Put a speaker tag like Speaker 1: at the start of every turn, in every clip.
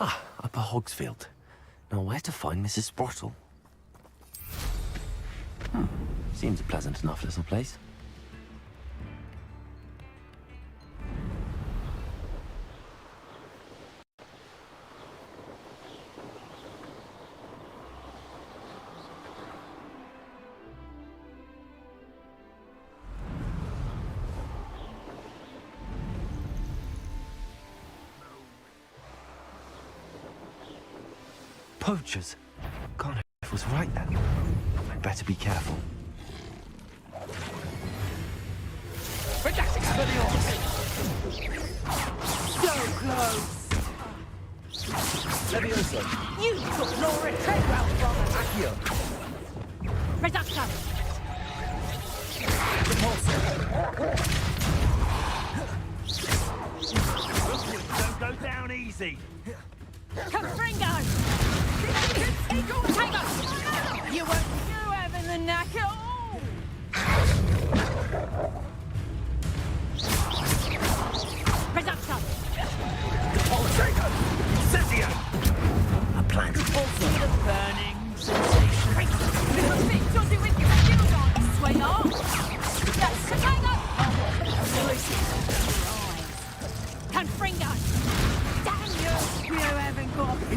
Speaker 1: Ah, Upper Hogsfield. Now where to find Mrs. Sprottle? Seems a pleasant enough little place. Poachers. God, I was right then. I'd better be careful.
Speaker 2: So close!
Speaker 3: Leviosa!
Speaker 2: You took Laura Treadwell from us!
Speaker 3: Accio!
Speaker 2: Reduction!
Speaker 3: Don't go down easy!
Speaker 2: Confringo! Tiger! You weren't you having the knack at all! Reduction!
Speaker 3: Cynthia!
Speaker 1: A plan.
Speaker 2: See the burning sensation. Little bit dodgy with your skills on, sweetheart. That's Chicago! Confringo! Damn you! You haven't got a friend.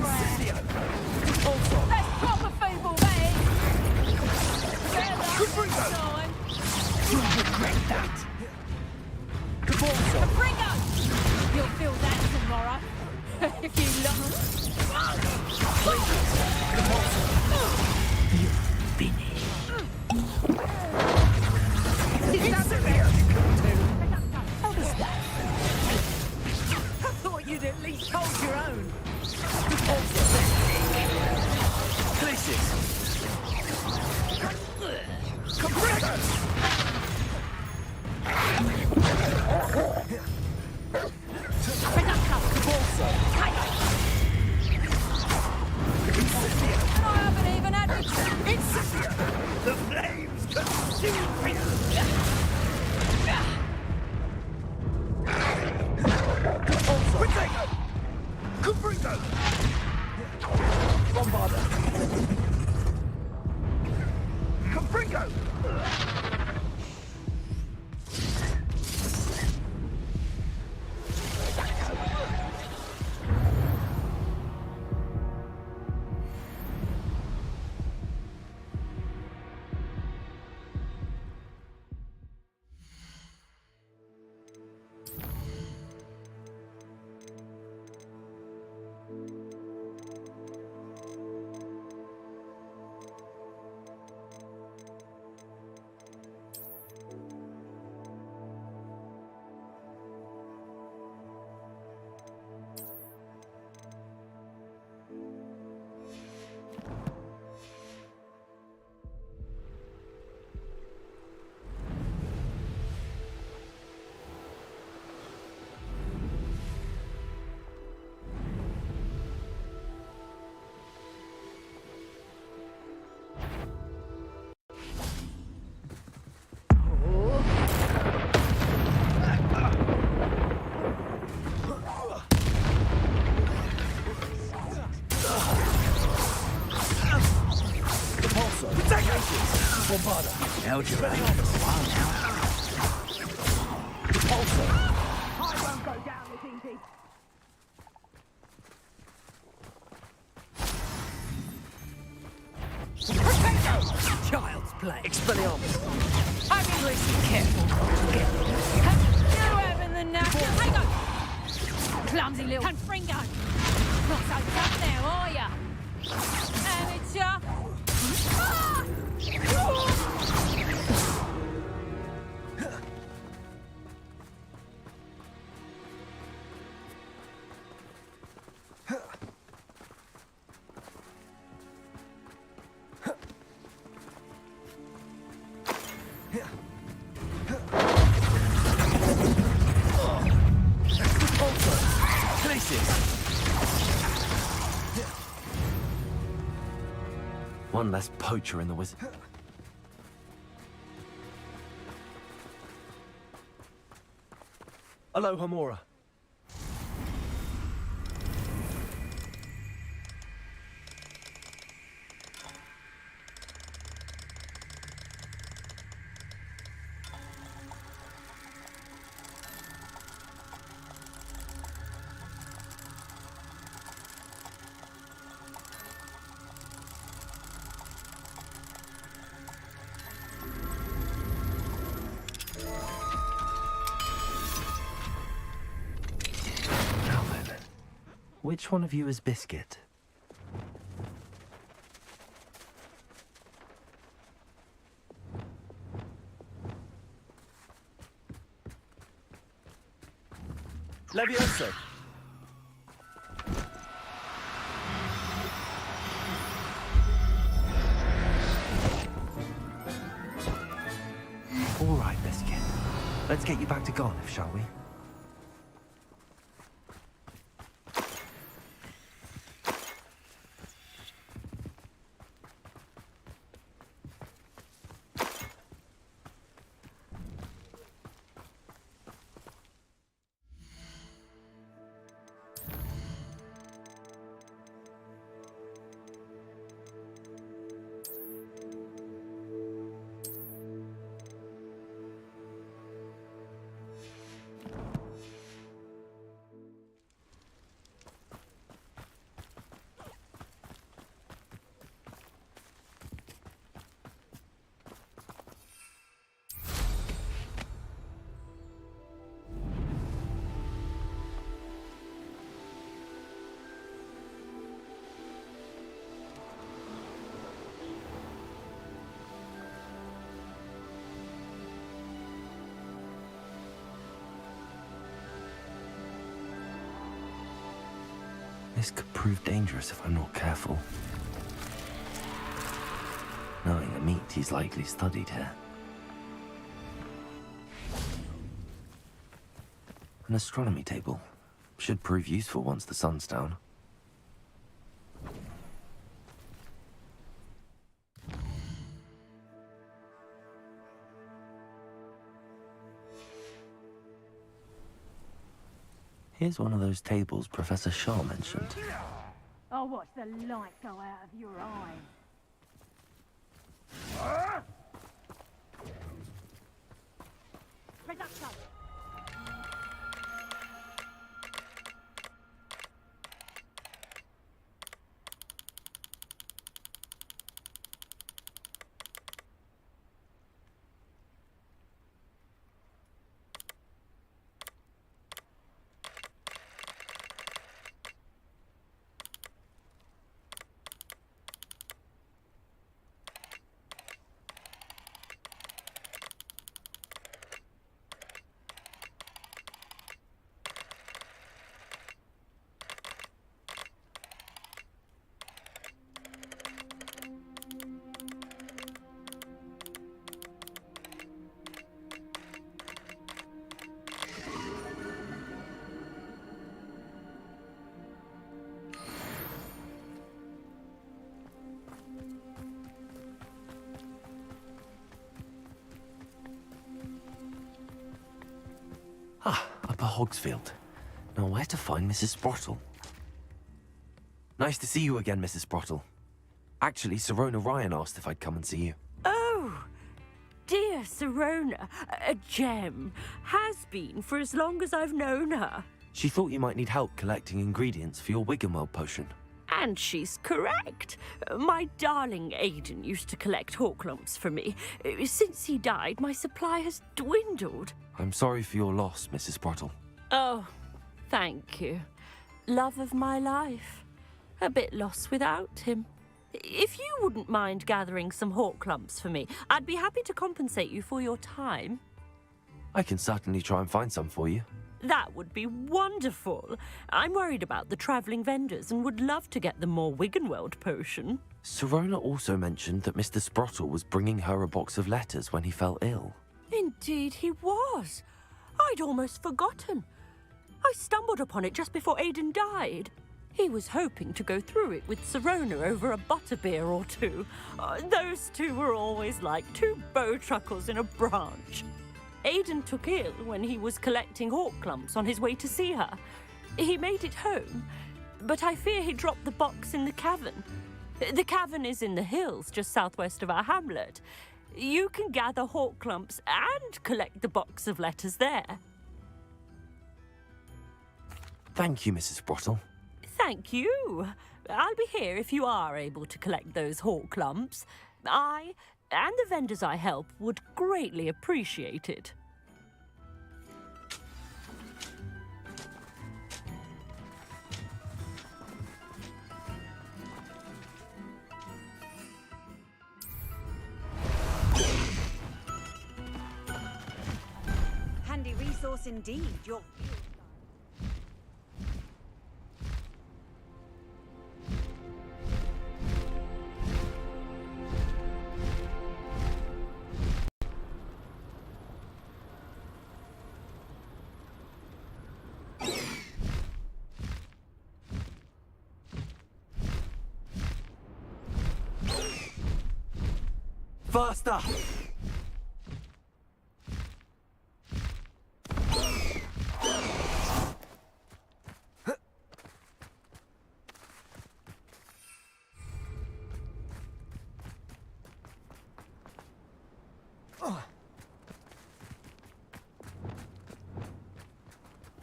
Speaker 2: That's proper feeble, mate.
Speaker 3: Confringo!
Speaker 2: You'll regret that. Confringo! You'll feel that tomorrow. If you love. How does that? I thought you'd at least hold your own. And I haven't even had
Speaker 3: The flames consume me! Potato! Confringo! Bombarder! Confringo! Bombarder!
Speaker 1: Held your own for a while now.
Speaker 2: I won't go down this easy.
Speaker 3: Child's play!
Speaker 2: Expelliarmus! I'm English, careful not to get you having the knack. Hang on! Clumsy little Confringo! Not so tough now, are ya? Amateur! Ah!
Speaker 1: One less poacher in the wizard. Aloha, Mora. Which one of you is Biscuit?
Speaker 3: Levioso.
Speaker 1: All right, Biscuit. Let's get you back to Garliff, shall we? This could prove dangerous if I'm not careful. Knowing the meat, he's likely studied here. An astronomy table. Should prove useful once the sun's down. Here's one of those tables Professor Shaw mentioned.
Speaker 2: I'll watch the light go out of your eye. Production.
Speaker 1: Upper Hogsfield. Now where to find Mrs. Sprottle? Nice to see you again, Mrs. Sprottle. Actually, Sirona Ryan asked if I'd come and see you.
Speaker 4: Oh, dear Sirona, a gem. Has been for as long as I've known her.
Speaker 1: She thought you might need help collecting ingredients for your Wiggenweld potion.
Speaker 4: And she's correct. My darling Aidan used to collect hawk lumps for me. Since he died, my supply has dwindled.
Speaker 1: I'm sorry for your loss, Mrs. Sprottle.
Speaker 4: Oh, thank you. Love of my life. A bit lost without him. If you wouldn't mind gathering some hawk lumps for me, I'd be happy to compensate you for your time.
Speaker 1: I can certainly try and find some for you.
Speaker 4: That would be wonderful. I'm worried about the travelling vendors and would love to get them more Wiggenweld potion.
Speaker 1: Sirona also mentioned that Mr. Sprottle was bringing her a box of letters when he fell ill.
Speaker 4: Indeed he was. I'd almost forgotten. I stumbled upon it just before Aidan died. He was hoping to go through it with Sirona over a butterbeer or two. Those two were always like two bowtruckles in a branch. Aidan took ill when he was collecting hawk clumps on his way to see her. He made it home, but I fear he dropped the box in the cavern. The cavern is in the hills just southwest of our hamlet. You can gather hawk clumps and collect the box of letters there.
Speaker 1: Thank you, Mrs. Sprottle.
Speaker 4: Thank you. I'll be here if you are able to collect those hawk clumps. I and the vendors I help would greatly appreciate it.
Speaker 5: Handy resource indeed, your...
Speaker 1: Faster!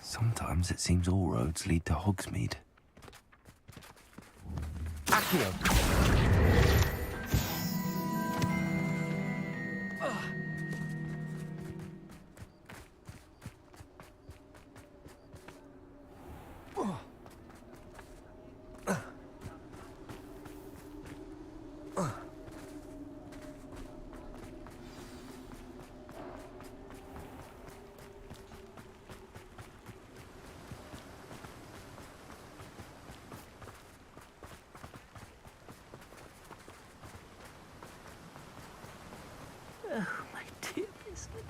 Speaker 1: Sometimes it seems all roads lead to Hogsmeade. Accio!
Speaker 4: Oh, my dear Biscuit.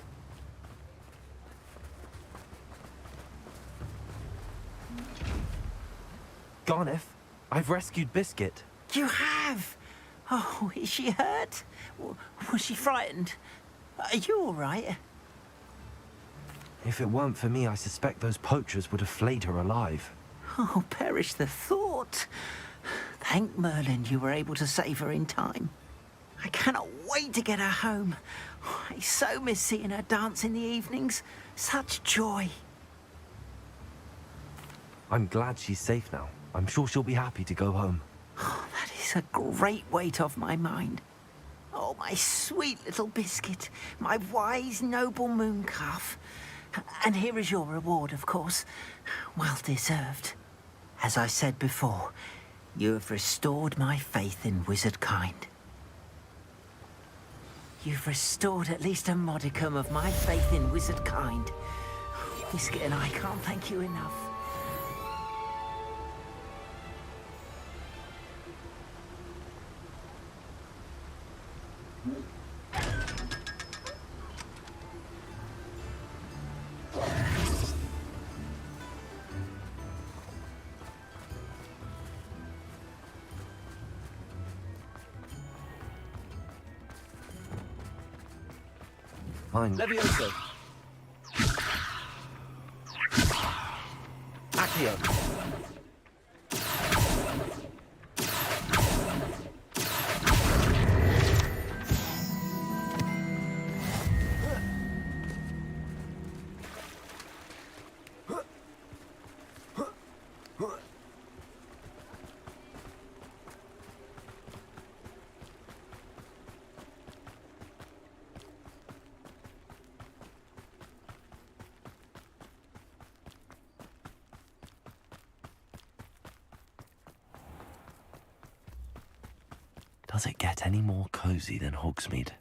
Speaker 1: Garneth, I've rescued Biscuit.
Speaker 6: You have? Oh, is she hurt? Was she frightened? Are you all right?
Speaker 1: If it weren't for me, I suspect those poachers would have flayed her alive.
Speaker 6: Oh, perish the thought. Thank Merlin you were able to save her in time. I cannot wait to get her home. I so miss seeing her dance in the evenings. Such joy.
Speaker 1: I'm glad she's safe now. I'm sure she'll be happy to go home.
Speaker 6: Oh, that is a great weight off my mind. Oh, my sweet little Biscuit, my wise, noble moon calf. And here is your reward, of course. Well deserved. As I said before, you have restored my faith in wizard kind. You've restored at least a modicum of my faith in wizard kind. Biscuit and I can't thank you enough.
Speaker 1: Fine.
Speaker 3: Levioso.
Speaker 1: Accio! Does it get any more cozy than Hogsmeade?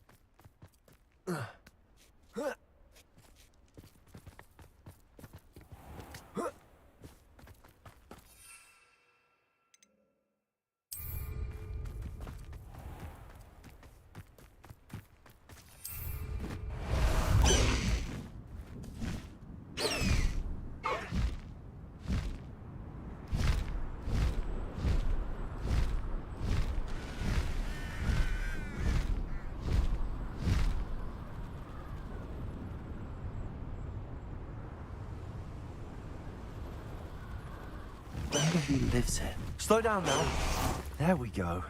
Speaker 1: who lives here. Slow down now. There we go.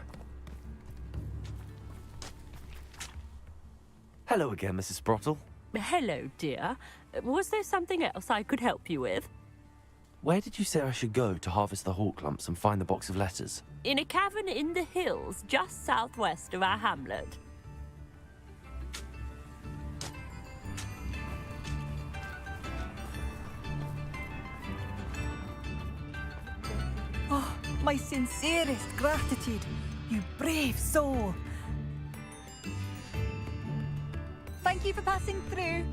Speaker 1: Hello again, Mrs. Sprottle.
Speaker 4: Hello, dear. Was there something else I could help you with?
Speaker 1: Where did you say I should go to harvest the hawk lumps and find the box of letters?
Speaker 4: In a cavern in the hills, just southwest of our hamlet.
Speaker 7: Oh, my sincerest gratitude, you brave soul. Thank you for passing through.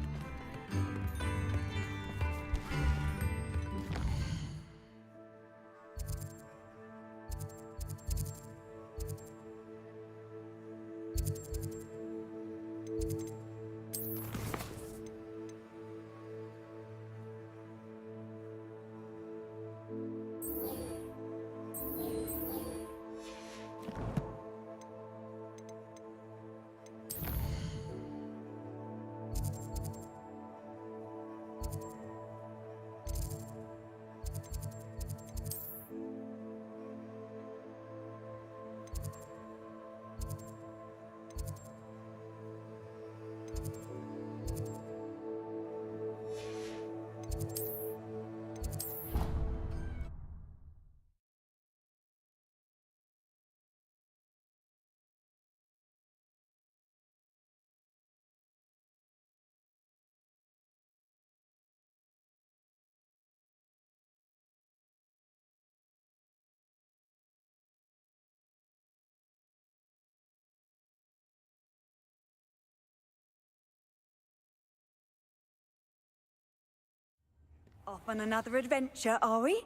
Speaker 5: Off on another adventure, are we?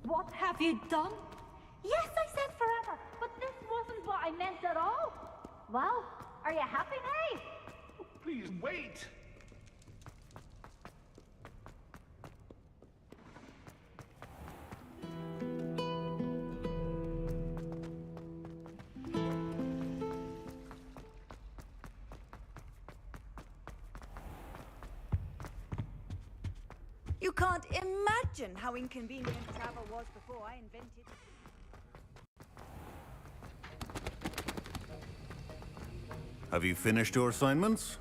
Speaker 8: What have you done? Yes, I said forever, but this wasn't what I meant at all. Well, are you happy now?
Speaker 9: Please wait.
Speaker 5: You can't imagine how inconvenient travel was before I invented...
Speaker 10: Have you finished your assignments?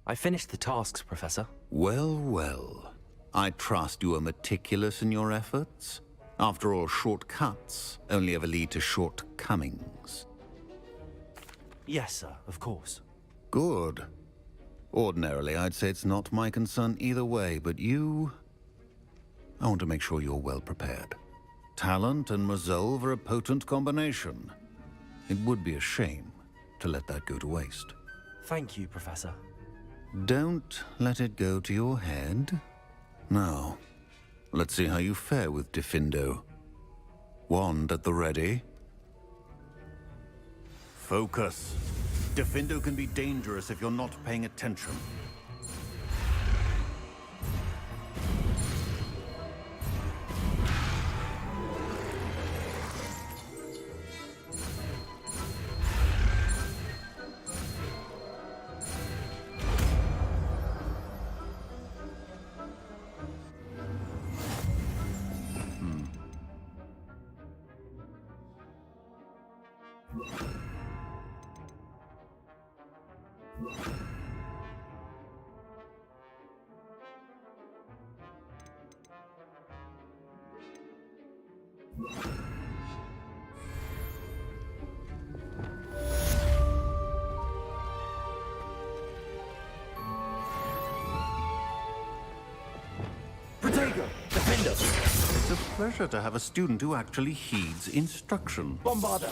Speaker 1: I finished the tasks, Professor.
Speaker 10: Well, well. I trust you are meticulous in your efforts. After all, shortcuts only ever lead to shortcomings.
Speaker 1: Yes, sir, of course.
Speaker 10: Good. Ordinarily, I'd say it's not my concern either way, but you... I want to make sure you're well prepared. Talent and resolve are a potent combination. It would be a shame to let that go to waste.
Speaker 1: Thank you, Professor.
Speaker 10: Don't let it go to your head. Now, let's see how you fare with Diffindo. Wand at the ready. Focus. Diffindo can be dangerous if you're not paying attention.
Speaker 1: Protego! Defender!
Speaker 10: It's a pleasure to have a student who actually heeds instruction.
Speaker 1: Bombarder!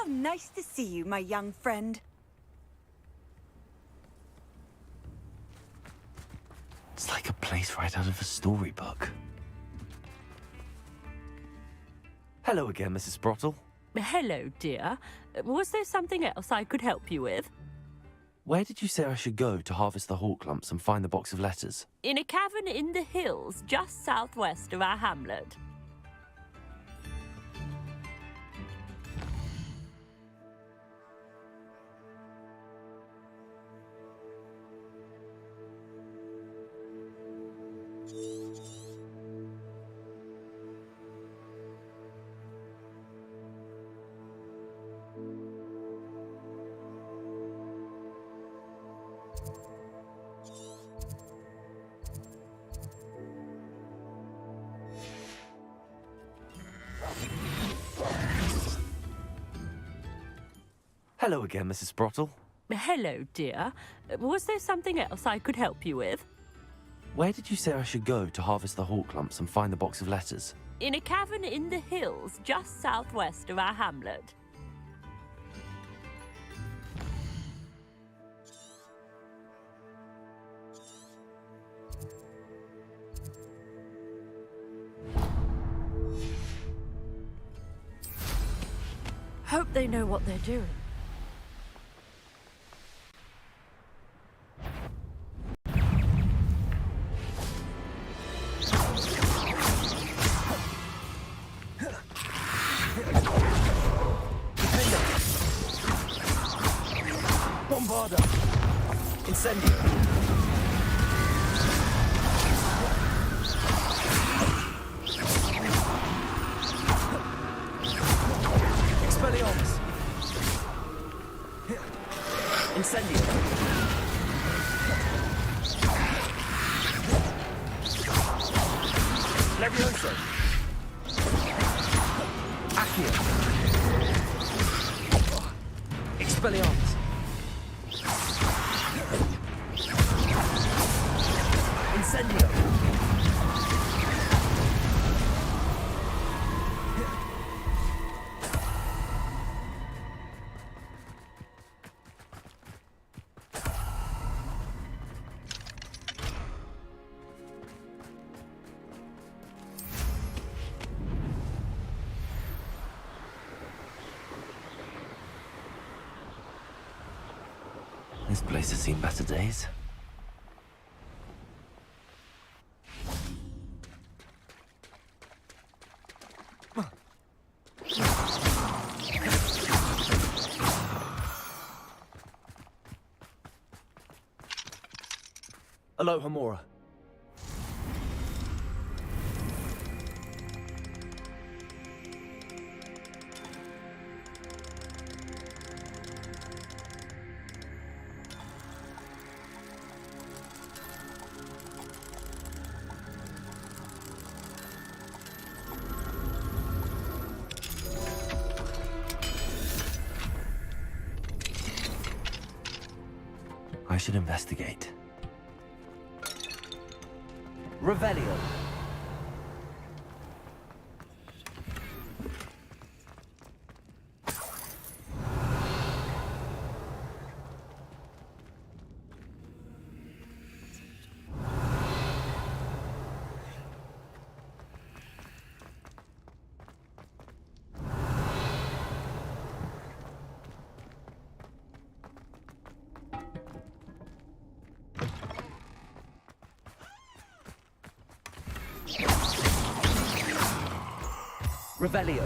Speaker 5: How nice to see you, my young friend.
Speaker 1: It's like a place right out of a storybook. Hello again, Mrs. Sprottle.
Speaker 4: Hello, dear. Was there something else I could help you with?
Speaker 1: Where did you say I should go to harvest the hawk lumps and find the box of letters?
Speaker 4: In a cavern in the hills, just southwest of our hamlet.
Speaker 1: Hello again, Mrs. Sprottle.
Speaker 4: Hello, dear. Was there something else I could help you with?
Speaker 1: Where did you say I should go to harvest the hawk lumps and find the box of letters?
Speaker 4: In a cavern in the hills, just southwest of our hamlet. Hope they know what they're doing.
Speaker 3: Bombarda! Incendio! Expelliarmus! Incendio! Levioso! Accio! Expelliarmus! Incendio!
Speaker 1: This place has seen better days.
Speaker 3: Aloha Mora.
Speaker 1: I should investigate.
Speaker 3: Revelio. Revelio.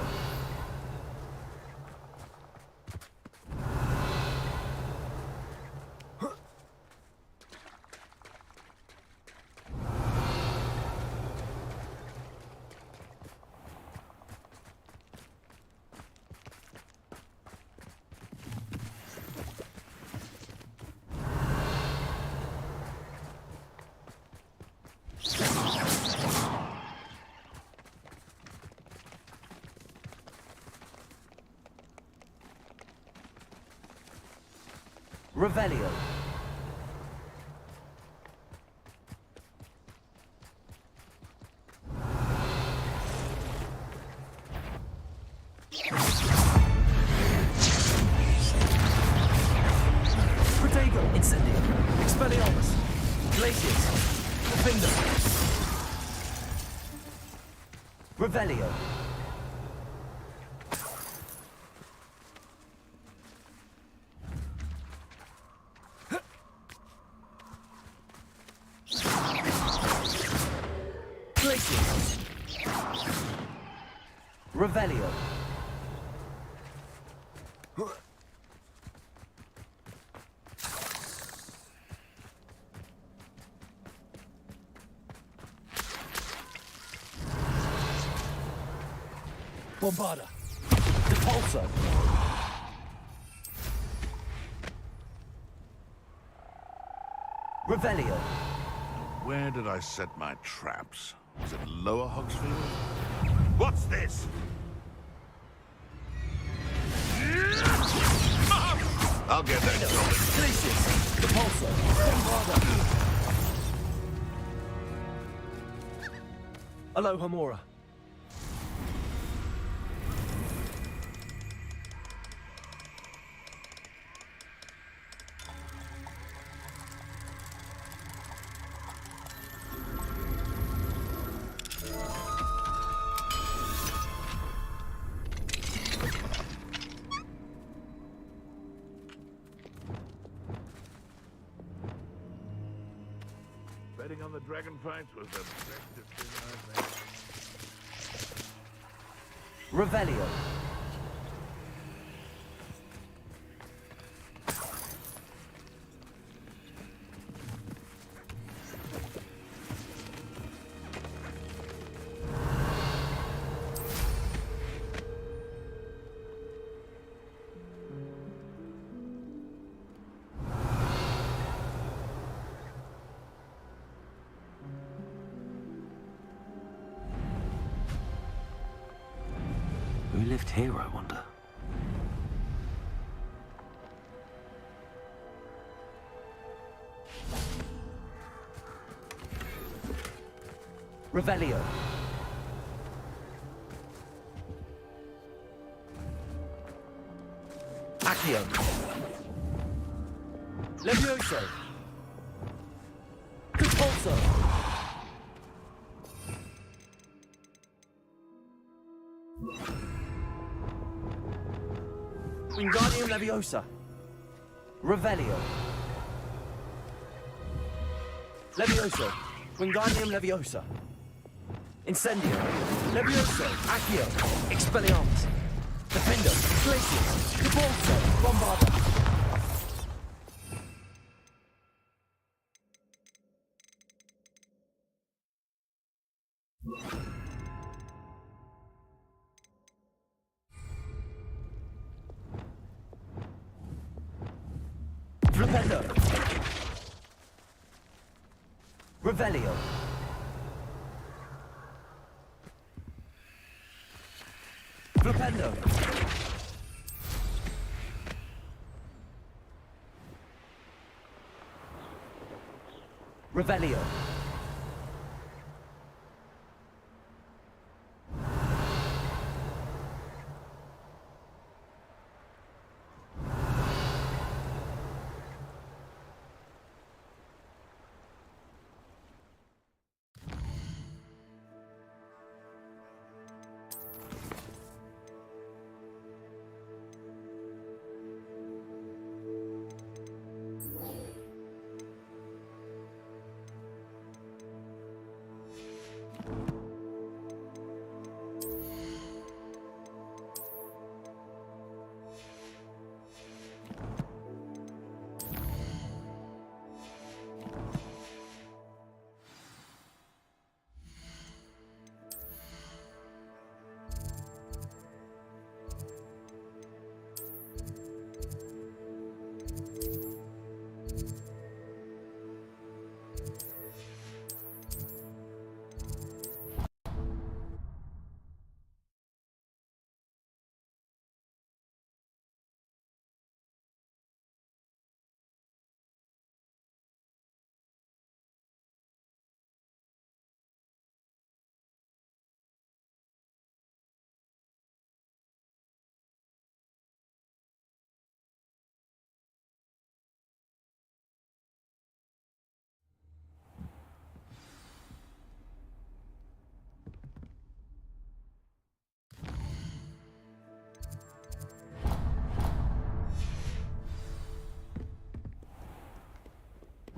Speaker 3: Revelio.
Speaker 1: Incendio. Expelliarmus. Glacius. Defender.
Speaker 3: Revelio.
Speaker 1: Glacius.
Speaker 3: Revelio.
Speaker 1: Bombarda. Depulso.
Speaker 3: Revelio.
Speaker 9: Where did I set my traps? Was it Lower Hogsfield? What's this? I'll get that goblin.
Speaker 1: Glacius. Depulso. Bombarda. Alohomora.
Speaker 9: Betting on the dragon fights was the best decision I've made.
Speaker 3: Revelio.
Speaker 1: Who lived here, I wonder?
Speaker 3: Revelio.
Speaker 1: Accio. Levioso. Depulso. Wingardium Leviosa.
Speaker 3: Revelio.
Speaker 1: Levioso. Wingardium Leviosa. Incendio. Levioso. Accio. Expelliarmus. Defender. Glacius. Depulso. Bombarda.
Speaker 3: Flipendo. Revelio.
Speaker 1: Flipendo.
Speaker 3: Revelio.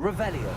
Speaker 3: Revelio.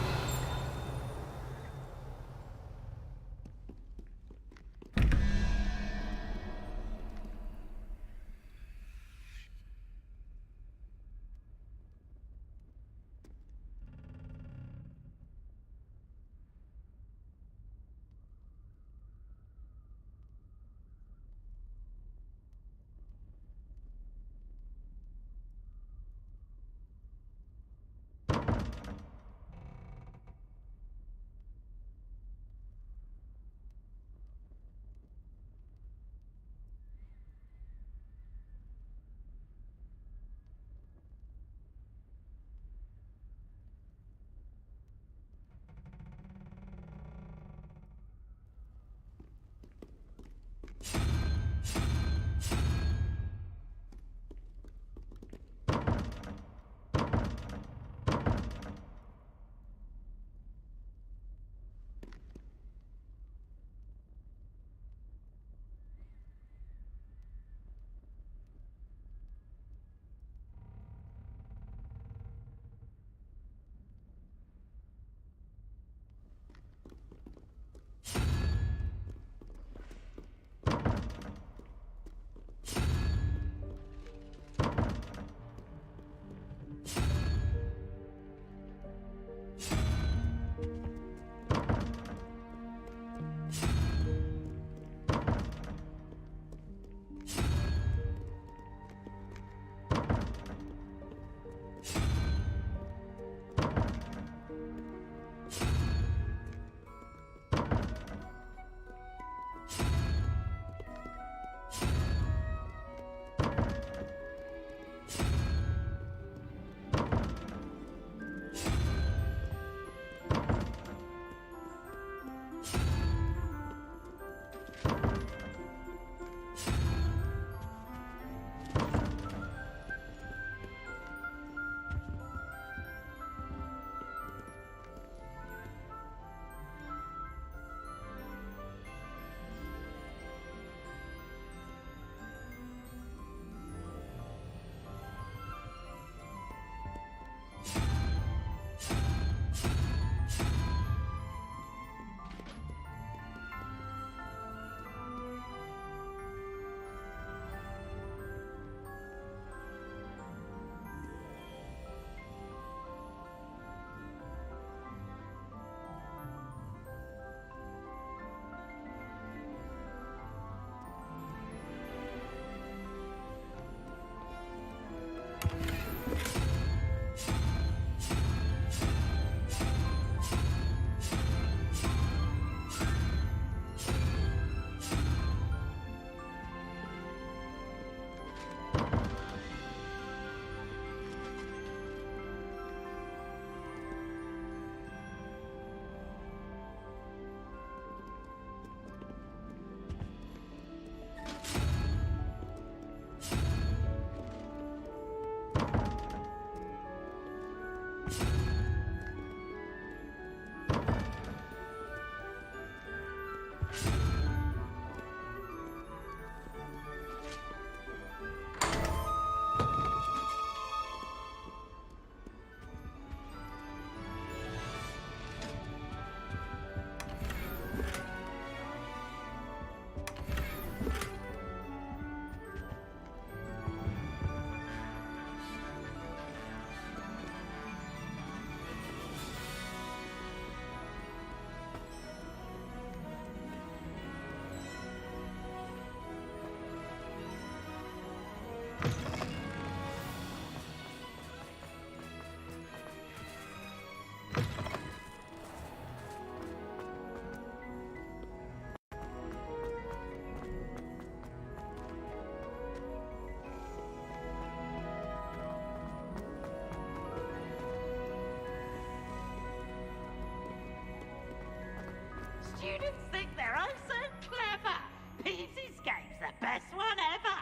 Speaker 11: Students think they're oh so clever. Peasy's game's the best one ever.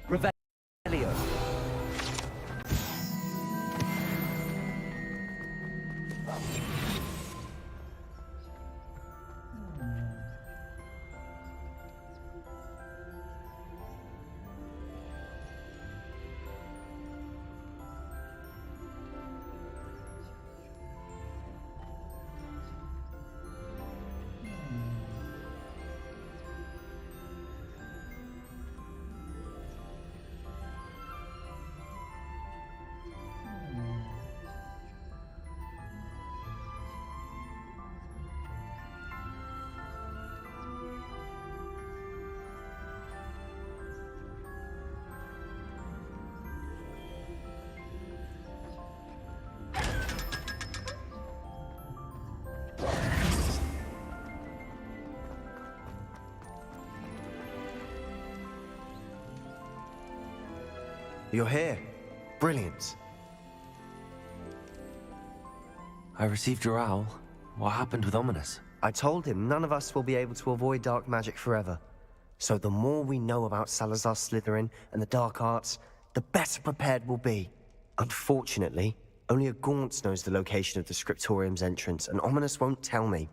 Speaker 3: Revelio.
Speaker 12: You're here. Brilliant.
Speaker 1: I received your owl. What happened with Ominous?
Speaker 12: I told him none of us will be able to avoid dark magic forever. So the more we know about Salazar Slytherin and the dark arts, the better prepared we'll be. Unfortunately, only a Gaunt knows the location of the Scriptorium's entrance, and Ominous won't tell me.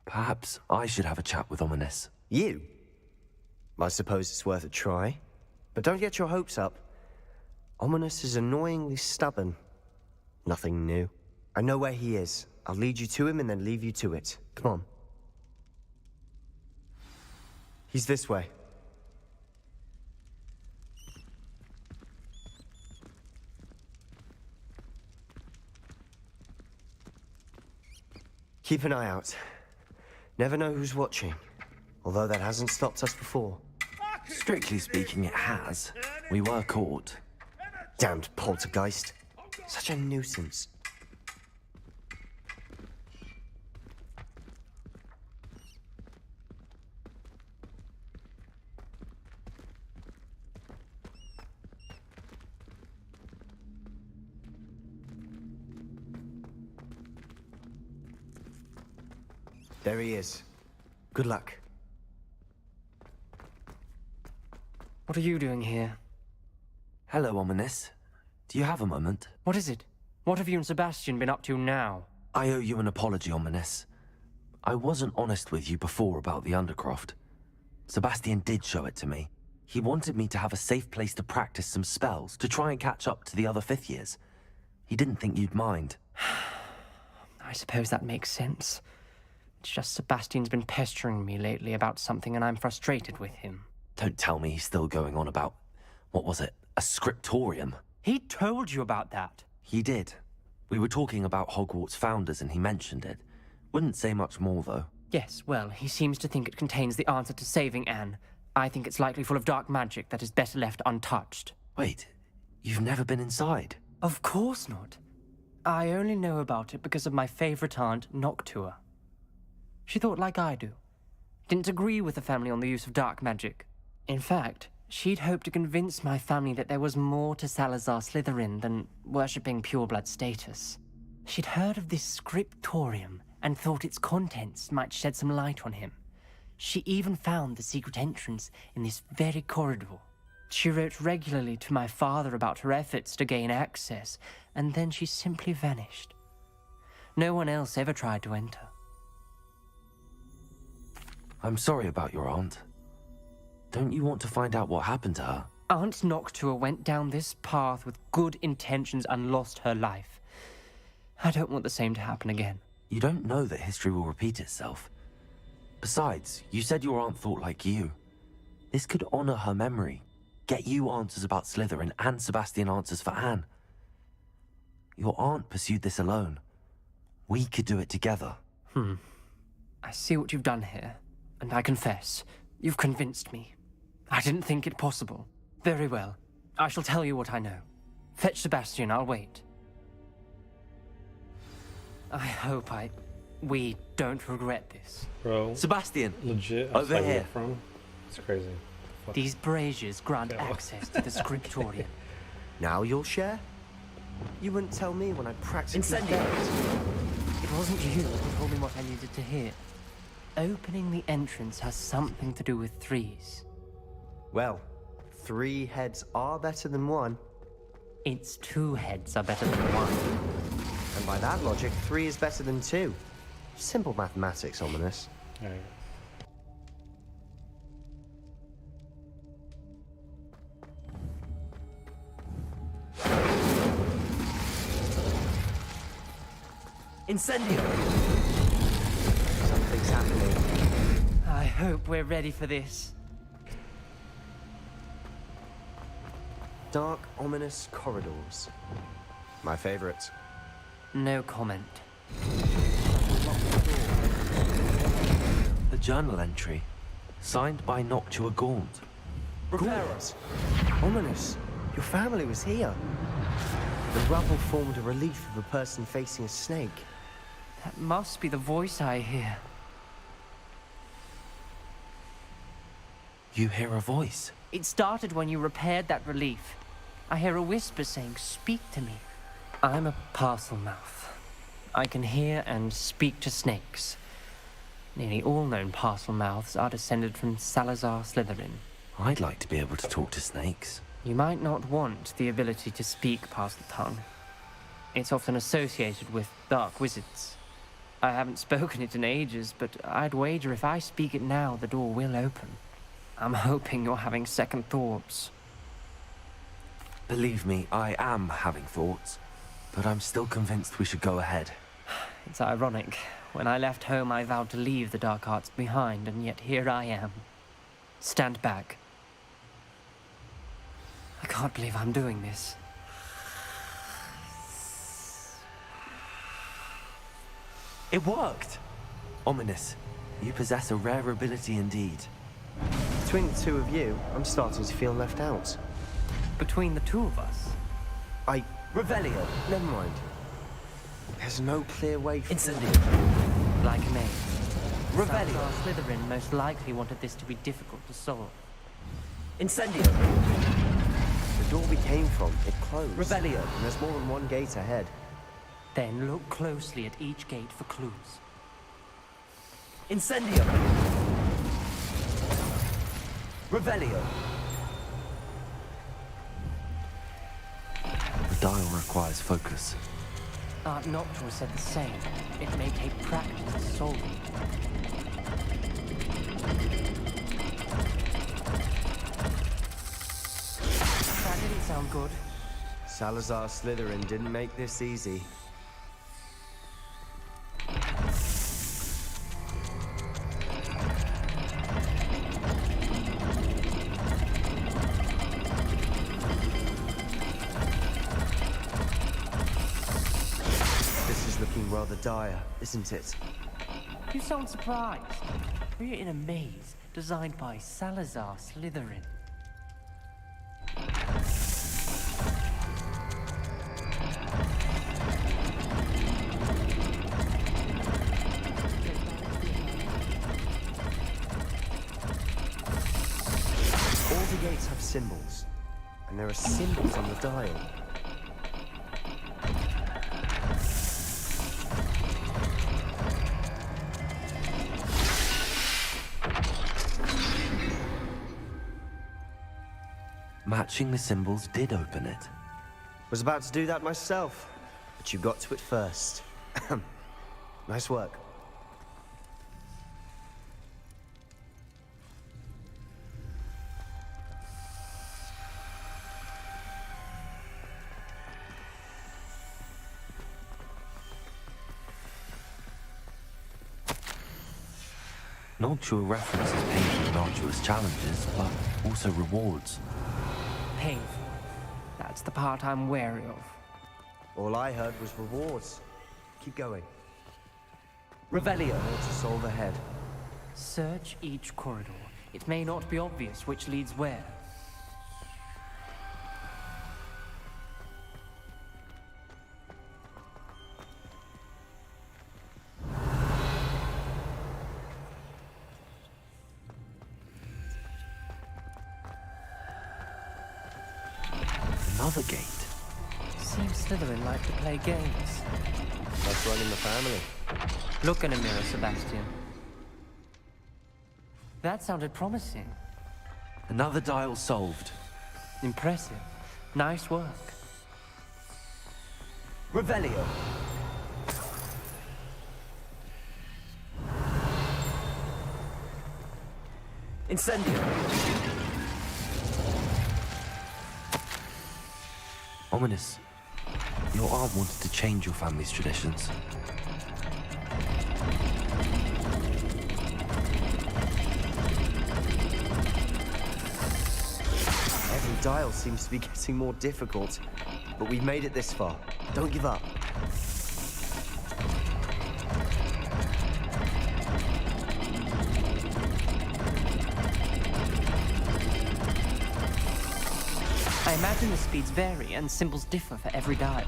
Speaker 1: Perhaps I should have a chat with Ominous.
Speaker 12: You? I suppose it's worth a try. But don't get your hopes up. Ominous is annoyingly stubborn. Nothing new. I know where he is. I'll lead you to him and then leave you to it. Come on. He's this way. Keep an eye out. Never know who's watching. Although that hasn't stopped us before.
Speaker 1: Strictly speaking, it has. We were caught.
Speaker 12: Damned poltergeist. Such a nuisance. There he is. Good luck.
Speaker 13: What are you doing here?
Speaker 1: Hello, Ominous. Do you have a moment?
Speaker 13: What is it? What have you and Sebastian been up to now?
Speaker 1: I owe you an apology, Ominous. I wasn't honest with you before about the Undercroft. Sebastian did show it to me. He wanted me to have a safe place to practice some spells, to try and catch up to the other fifth years. He didn't think you'd mind.
Speaker 13: I suppose that makes sense. It's just Sebastian's been pestering me lately about something and I'm frustrated with him.
Speaker 1: Don't tell me he's still going on about, what was it, a scriptorium?
Speaker 13: He told you about that?
Speaker 1: He did. We were talking about Hogwarts founders and he mentioned it. Wouldn't say much more, though.
Speaker 13: Yes, well, he seems to think it contains the answer to saving Anne. I think it's likely full of dark magic that is better left untouched.
Speaker 1: Wait, you've never been inside?
Speaker 13: Of course not. I only know about it because of my favorite aunt, Noctua. She thought like I do. Didn't agree with the family on the use of dark magic. In fact, she'd hoped to convince my family that there was more to Salazar Slytherin than worshipping pureblood status. She'd heard of this scriptorium and thought its contents might shed some light on him. She even found the secret entrance in this very corridor. She wrote regularly to my father about her efforts to gain access, and then she simply vanished. No one else ever tried to enter.
Speaker 1: I'm sorry about your aunt. Don't you want to find out what happened to her?
Speaker 13: Aunt Noctua went down this path with good intentions and lost her life. I don't want the same to happen again.
Speaker 1: You don't know that history will repeat itself. Besides, you said your aunt thought like you. This could honor her memory, get you answers about Slytherin and Sebastian answers for Anne. Your aunt pursued this alone. We could do it together.
Speaker 13: I see what you've done here, and I confess, you've convinced me. I didn't think it possible. Very well. I shall tell you what I know. Fetch Sebastian, I'll wait. I hope we don't regret this.
Speaker 14: Bro.
Speaker 1: Sebastian!
Speaker 14: Legit.
Speaker 1: Over here.
Speaker 14: From? It's crazy.
Speaker 13: These braziers grant access to the scriptorium.
Speaker 12: Now you'll share? You wouldn't tell me when I practically
Speaker 1: Incendiary!
Speaker 13: It wasn't you who told me what I needed to hear. Opening the entrance has something to do with threes.
Speaker 12: Well, 3 heads are better than 1.
Speaker 13: It's 2 heads are better than 1.
Speaker 12: And by that logic, 3 is better than 2. Simple mathematics, Ominous.
Speaker 14: There you go.
Speaker 3: Incendio!
Speaker 12: Something's happening.
Speaker 13: I hope we're ready for this.
Speaker 12: Dark, ominous corridors. My favorite.
Speaker 13: No comment.
Speaker 1: The journal entry, signed by Noctua Gaunt.
Speaker 12: Repairers! Ominous, your family was here. The rubble formed a relief of a person facing a snake.
Speaker 13: That must be the voice I hear.
Speaker 1: You hear a voice?
Speaker 13: It started when you repaired that relief. I hear a whisper saying, "Speak to me." I'm a parcel mouth. I can hear and speak to snakes. Nearly all known parcel mouths are descended from Salazar Slytherin.
Speaker 1: I'd like to be able to talk to snakes.
Speaker 13: You might not want the ability to speak parcel tongue. It's often associated with dark wizards. I haven't spoken it in ages, but I'd wager if I speak it now, the door will open. I'm hoping you're having second thoughts.
Speaker 1: Believe me, I am having thoughts, but I'm still convinced we should go ahead.
Speaker 13: It's ironic. When I left home, I vowed to leave the dark arts behind, and yet here I am. Stand back. I can't believe I'm doing this.
Speaker 1: It worked! Ominous. You possess a rare ability indeed.
Speaker 12: Between the two of you, I'm starting to feel left out.
Speaker 13: Between the two of us?
Speaker 3: Revelio.
Speaker 12: Never mind. There's no clear way for...
Speaker 3: Incendio.
Speaker 13: Like a maid.
Speaker 3: Revelio.
Speaker 13: Salazar Slytherin most likely wanted this to be difficult to solve.
Speaker 3: Incendio.
Speaker 12: The door we came from, it closed.
Speaker 3: Revelio.
Speaker 12: And there's more than one gate ahead.
Speaker 13: Then look closely at each gate for clues.
Speaker 3: Incendio. Revelio.
Speaker 1: The dial requires focus.
Speaker 13: Art Noctua said the same. It may take practice to solve it. That didn't sound good.
Speaker 12: Salazar Slytherin didn't make this easy. This is looking rather dire, isn't it?
Speaker 13: You sound surprised. We're in a maze designed by Salazar Slytherin.
Speaker 12: All the gates have symbols, and there are symbols on the dial.
Speaker 1: Matching the symbols did open it.
Speaker 12: Was about to do that myself, but you got to it first. Nice work.
Speaker 1: Noctua references painful and arduous challenges, but also rewards.
Speaker 13: Painful. That's the part I'm wary of.
Speaker 12: All I heard was rewards. Keep going.
Speaker 3: Revelio.
Speaker 12: More to solve ahead.
Speaker 13: Search each corridor. It may not be obvious which leads where.
Speaker 1: Another gate.
Speaker 13: Seems Slytherin like to play games.
Speaker 12: That's running the family.
Speaker 13: Look in a mirror, Sebastian. That sounded promising.
Speaker 1: Another dial solved.
Speaker 13: Impressive. Nice work.
Speaker 3: Revelio. Incendio.
Speaker 1: Ominous. Your aunt wanted to change your family's traditions.
Speaker 12: Every dial seems to be getting more difficult, but we've made it this far. Don't give up.
Speaker 13: I imagine the speeds vary and symbols differ for every dial.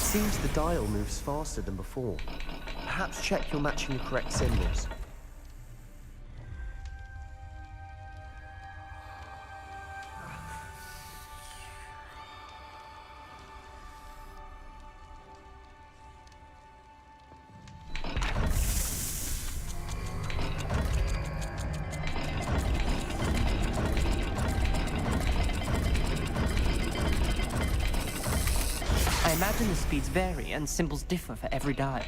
Speaker 12: seems the dial moves faster than before. Perhaps check you're matching the correct symbols.
Speaker 13: I imagine the speeds vary and symbols differ for every dial.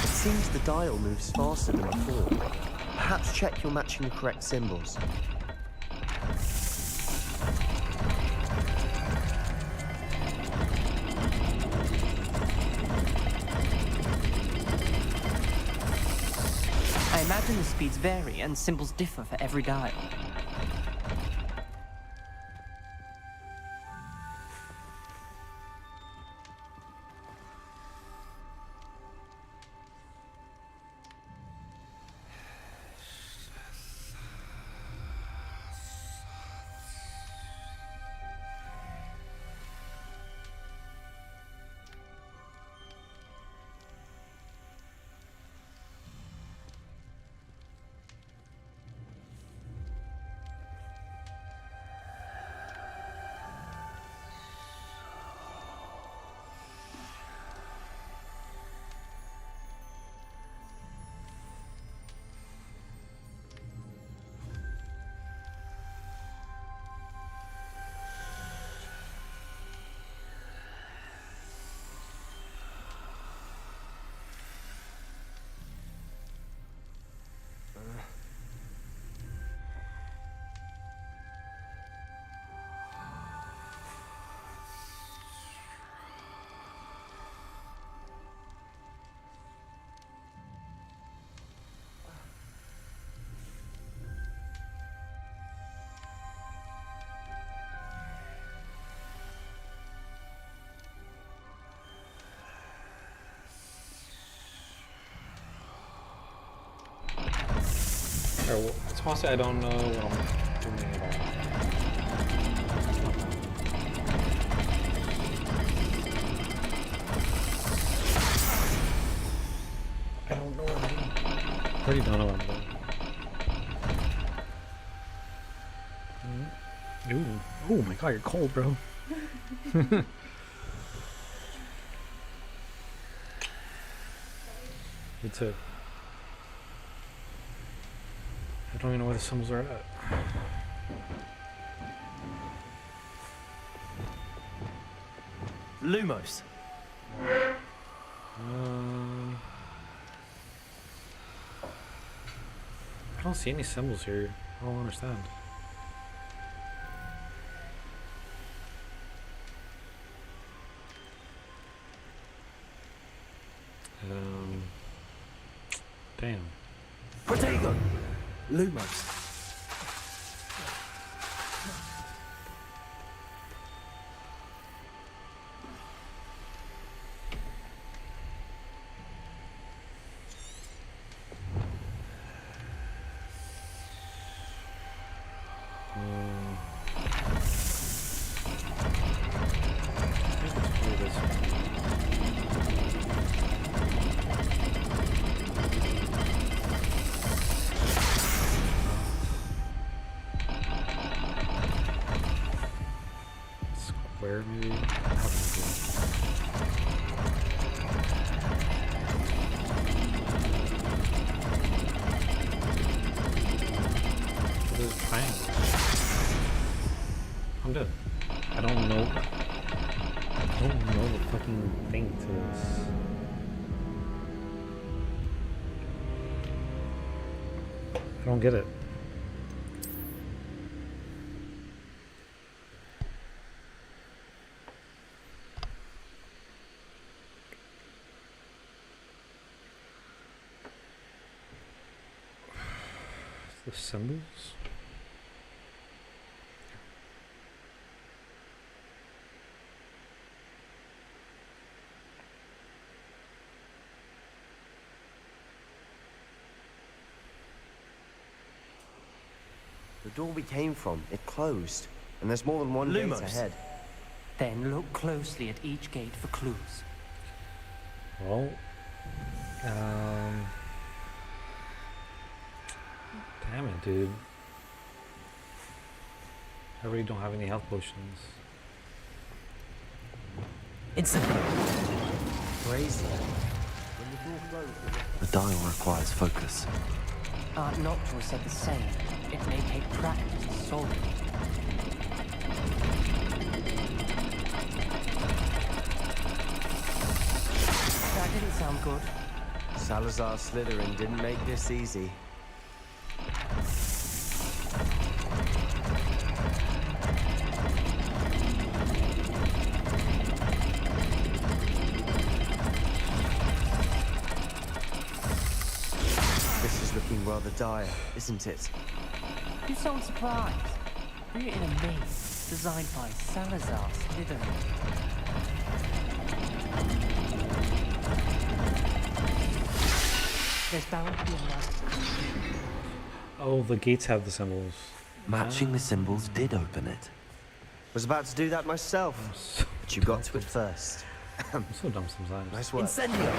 Speaker 12: It seems the dial moves faster than before. Perhaps check you're matching the correct symbols.
Speaker 13: I imagine the speeds vary and symbols differ for every dial.
Speaker 14: Alright, well, it's honestly, I don't know what I'm doing at all. I don't know what I'm doing. I really don't know what I'm doing. Ooh. Oh my god, you're cold, bro. Me too. I don't even know where the symbols are at.
Speaker 12: Lumos.
Speaker 14: I don't see any symbols here. I don't understand. Damn.
Speaker 12: Protego. Lumos.
Speaker 14: Square, maybe? I have no idea. What is a triangle? I'm dead. I don't know. I don't know the fucking thing to this. I don't get it. The symbols?
Speaker 12: door we came from, it closed. And there's more than one gate
Speaker 13: Lumos.
Speaker 12: ahead.
Speaker 13: Then look closely at each gate for clues.
Speaker 14: Well, damn it, dude. I really don't have any health potions.
Speaker 12: Incendio. Crazy. When the door closed,
Speaker 1: The dial requires focus.
Speaker 13: Aunt Noctua said the same. It may take practice to solve it. That didn't sound good.
Speaker 12: Salazar Slytherin didn't make this easy. This is looking rather dire, isn't it?
Speaker 13: You sound surprised. We're in a maze designed by Salazar Slytherin. There's bound to be a map.
Speaker 14: Oh, the gates have the symbols.
Speaker 1: Matching the symbols did open it.
Speaker 12: Was about to do that myself, but you got to it first.
Speaker 14: I'm so dumb sometimes.
Speaker 12: Nice work.
Speaker 3: Incendio.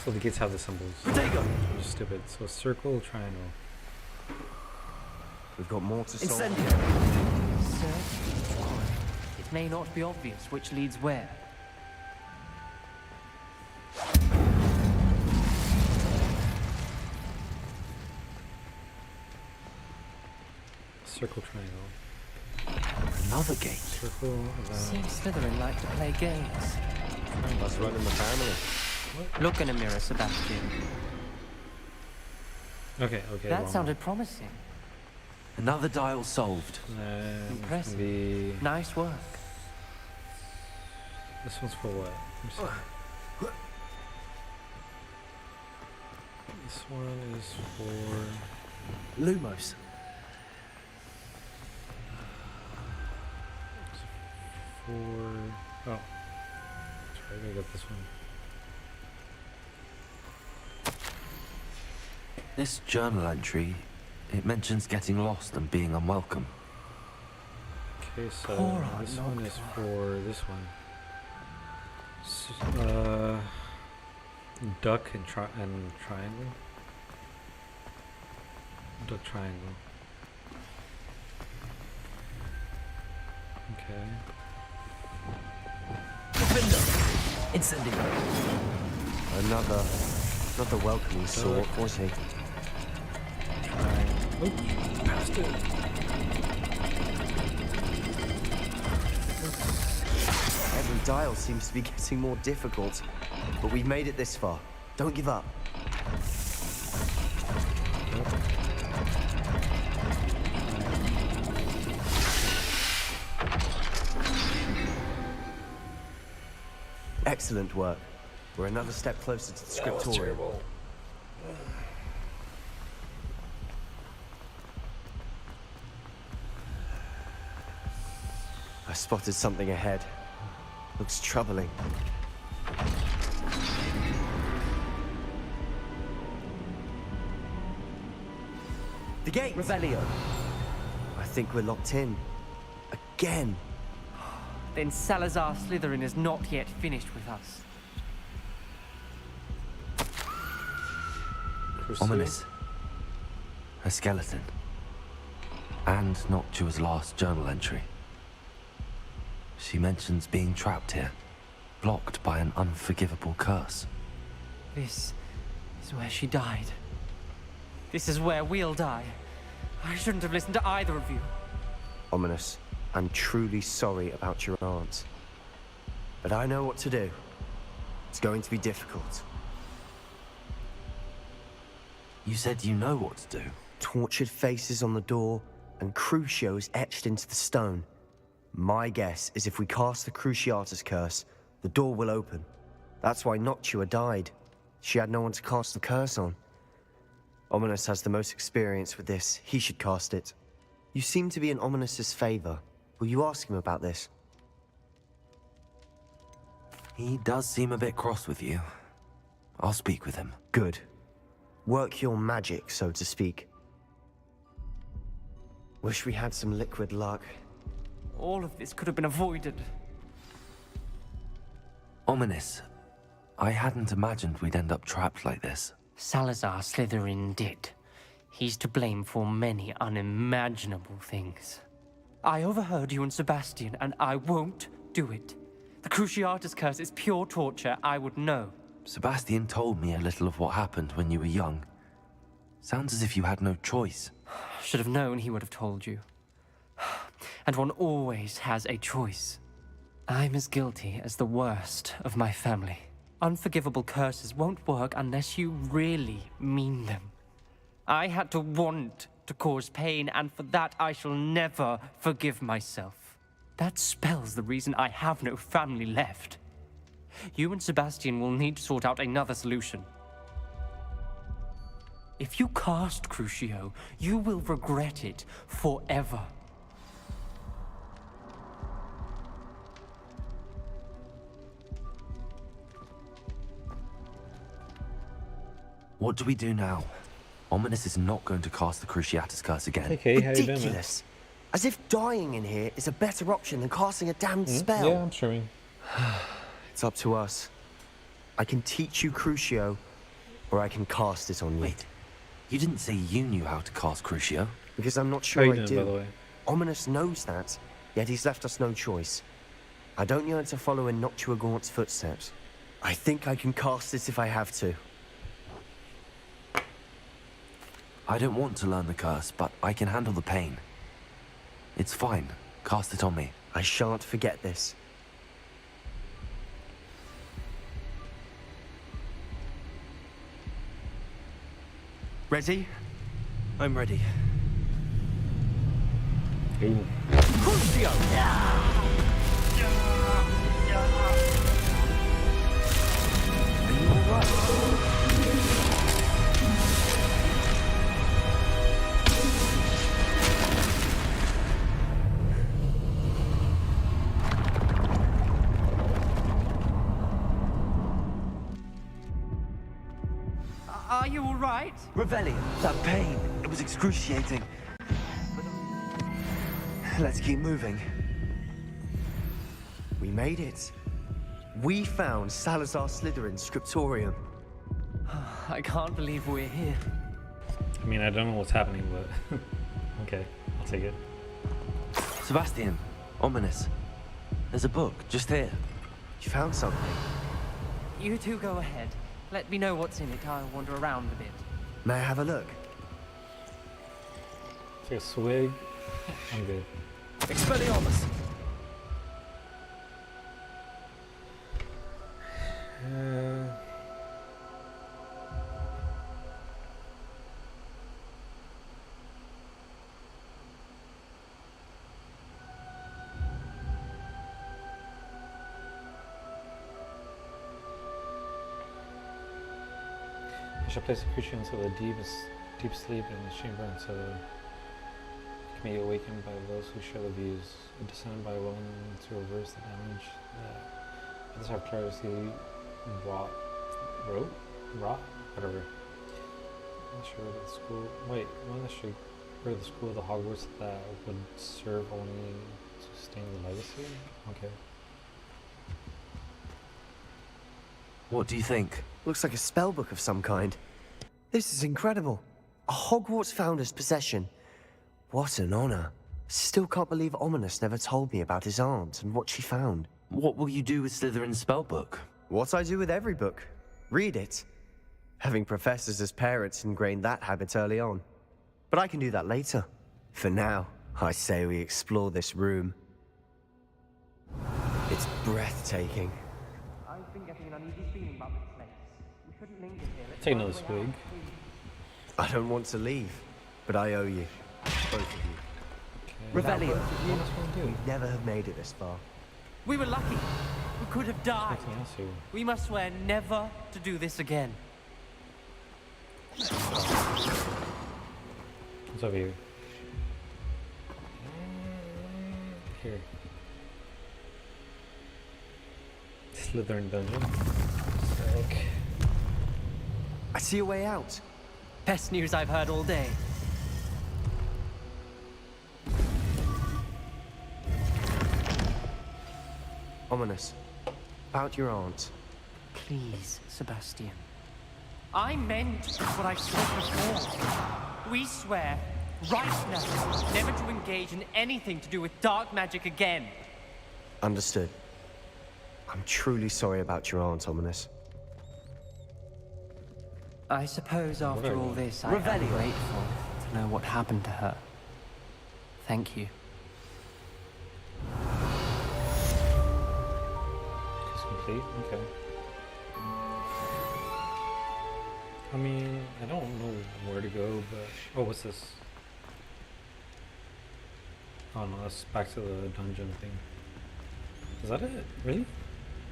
Speaker 14: So the gates have the symbols.
Speaker 12: Protego.
Speaker 14: Which is stupid. So circle, triangle.
Speaker 12: We've got more to solve.
Speaker 3: Incendio.
Speaker 13: Search. It may not be obvious which leads where.
Speaker 14: Circle, triangle.
Speaker 1: Another gate.
Speaker 14: Circle,
Speaker 13: Seems Slytherin like to play games.
Speaker 12: Must run in the family.
Speaker 13: Look in a mirror, Sebastian.
Speaker 14: Okay,
Speaker 13: That
Speaker 14: wrong.
Speaker 13: sounded promising.
Speaker 1: Another dial solved.
Speaker 13: Impressive.
Speaker 14: Be...
Speaker 13: Nice work.
Speaker 14: This one's for what? Let me see. This one is for...
Speaker 12: Lumos.
Speaker 14: For... Oh. Sorry, I gotta get this one.
Speaker 1: This journal entry, it mentions getting lost and being unwelcome.
Speaker 14: Okay, so
Speaker 13: Poor Aunt
Speaker 14: this one is
Speaker 13: Noctua.
Speaker 14: for this one. Duck and triangle. Duck triangle. Okay.
Speaker 3: Incendio.
Speaker 12: Another welcoming sort, was he?
Speaker 14: Triangle. Oh, passed it.
Speaker 12: Every dial seems to be getting more difficult, but we've made it this far. Don't give up. Excellent work. We're another step closer to the scriptorium. I spotted something ahead. Looks troubling. The gate!
Speaker 3: Revelio.
Speaker 12: I think we're locked in. Again.
Speaker 13: Then Salazar Slytherin is not yet finished with us.
Speaker 1: Ominous. A skeleton. And Noctua's last journal entry. She mentions being trapped here, blocked by an unforgivable curse.
Speaker 13: This is where she died. This is where we'll die. I shouldn't have listened to either of you.
Speaker 12: Ominous. I'm truly sorry about your aunt. But I know what to do. It's going to be difficult.
Speaker 1: You said you know what to do.
Speaker 12: Tortured faces on the door and crucios etched into the stone. My guess is if we cast the Cruciatus curse, the door will open. That's why Noctua died. She had no one to cast the curse on. Ominous has the most experience with this. He should cast it. You seem to be in Ominous's favor. Will you ask him about this?
Speaker 1: He does seem a bit cross with you. I'll speak with him.
Speaker 12: Good. Work your magic, so to speak. Wish we had some liquid luck.
Speaker 13: All of this could have been avoided.
Speaker 1: Ominous. I hadn't imagined we'd end up trapped like this.
Speaker 13: Salazar Slytherin did. He's to blame for many unimaginable things. I overheard you and Sebastian, and I won't do it. The Cruciatus curse is pure torture. I would know.
Speaker 1: Sebastian told me a little of what happened when you were young. Sounds as if you had no choice.
Speaker 13: Should have known he would have told you. And one always has a choice. I'm as guilty as the worst of my family. Unforgivable curses won't work unless you really mean them. I had to want to cause pain, and for that I shall never forgive myself. That spells the reason I have no family left. You and Sebastian will need to sort out another solution. If you cast Crucio, you will regret it forever.
Speaker 1: What do we do now? Ominous is not going to cast the Cruciatus curse again.
Speaker 14: Okay, how you doing, man?
Speaker 12: Ridiculous. As if dying in here is a better option than casting a damned spell.
Speaker 14: Yeah, I'm streaming.
Speaker 12: It's up to us. I can teach you Crucio, or I can cast it on you.
Speaker 1: Wait, you didn't say you knew how to cast Crucio?
Speaker 12: Because I'm not sure
Speaker 14: How you
Speaker 12: I
Speaker 14: doing,
Speaker 12: do.
Speaker 14: by the way?
Speaker 12: Ominous knows that, yet he's left us no choice. I don't yearn to follow in Noctua Gaunt's footsteps. I think I can cast it if I have to.
Speaker 1: I don't want to learn the curse, but I can handle the pain. It's fine. Cast it on me.
Speaker 12: I shan't forget this. Ready?
Speaker 1: I'm ready.
Speaker 14: Ooh.
Speaker 12: Crucio! Are you alright?
Speaker 13: Are you all right?
Speaker 1: Revelio, that pain. It was excruciating. Let's keep moving.
Speaker 12: We made it. We found Salazar Slytherin's scriptorium.
Speaker 13: I can't believe we're here.
Speaker 14: I mean, I don't know what's happening, but okay, I'll take it.
Speaker 1: Sebastian, Ominous. There's a book just here.
Speaker 12: You found something?
Speaker 13: You two go ahead. Let me know what's in it. I'll wander around a bit.
Speaker 12: May I have a look?
Speaker 14: Take a swig. I'm good.
Speaker 1: Expelliarmus!
Speaker 14: I shall place the creature into the deep sleep in the chamber until it can be awakened by those who share the views. A descendant by willing to reverse the damage that others have carelessly wrought, whatever. I'm not sure the school. Wait, I'm not sure where the school of the Hogwarts that would serve only to sustain the legacy. Okay.
Speaker 1: What do you think?
Speaker 12: Looks like a spellbook of some kind. This is incredible. A Hogwarts founder's possession. What an honor. Still can't believe Ominous never told me about his aunt and what she found.
Speaker 1: What will you do with Slytherin's spellbook?
Speaker 12: What I do with every book. Read it. Having professors as parents ingrained that habit early on. But I can do that later. For now, I say we explore this room. It's breathtaking.
Speaker 13: I've been getting an uneasy feeling about this place. We couldn't linger here.
Speaker 14: Take another swig.
Speaker 12: I don't want to leave, but I owe you. Both of you.
Speaker 14: Okay.
Speaker 12: Revelio,
Speaker 14: do?
Speaker 12: we'd never have made it this far.
Speaker 13: We were lucky. We could have died.
Speaker 14: Nothing else here.
Speaker 13: We must swear never to do this again.
Speaker 14: What's over here? Here. Slytherin dungeon. Sick.
Speaker 12: I see a way out.
Speaker 13: Best news I've heard all day.
Speaker 12: Ominous. About your aunt.
Speaker 13: Please, Sebastian. I meant what I said before. We swear, right now, never to engage in anything to do with dark magic again.
Speaker 12: Understood. I'm truly sorry about your aunt, Ominous.
Speaker 13: I suppose after all this, I am grateful to know what happened to her. Thank you.
Speaker 14: Quest complete? Okay. I mean, I don't know where to go, but... Oh, what's this? Oh no, that's back to the dungeon thing. Is that it? Really?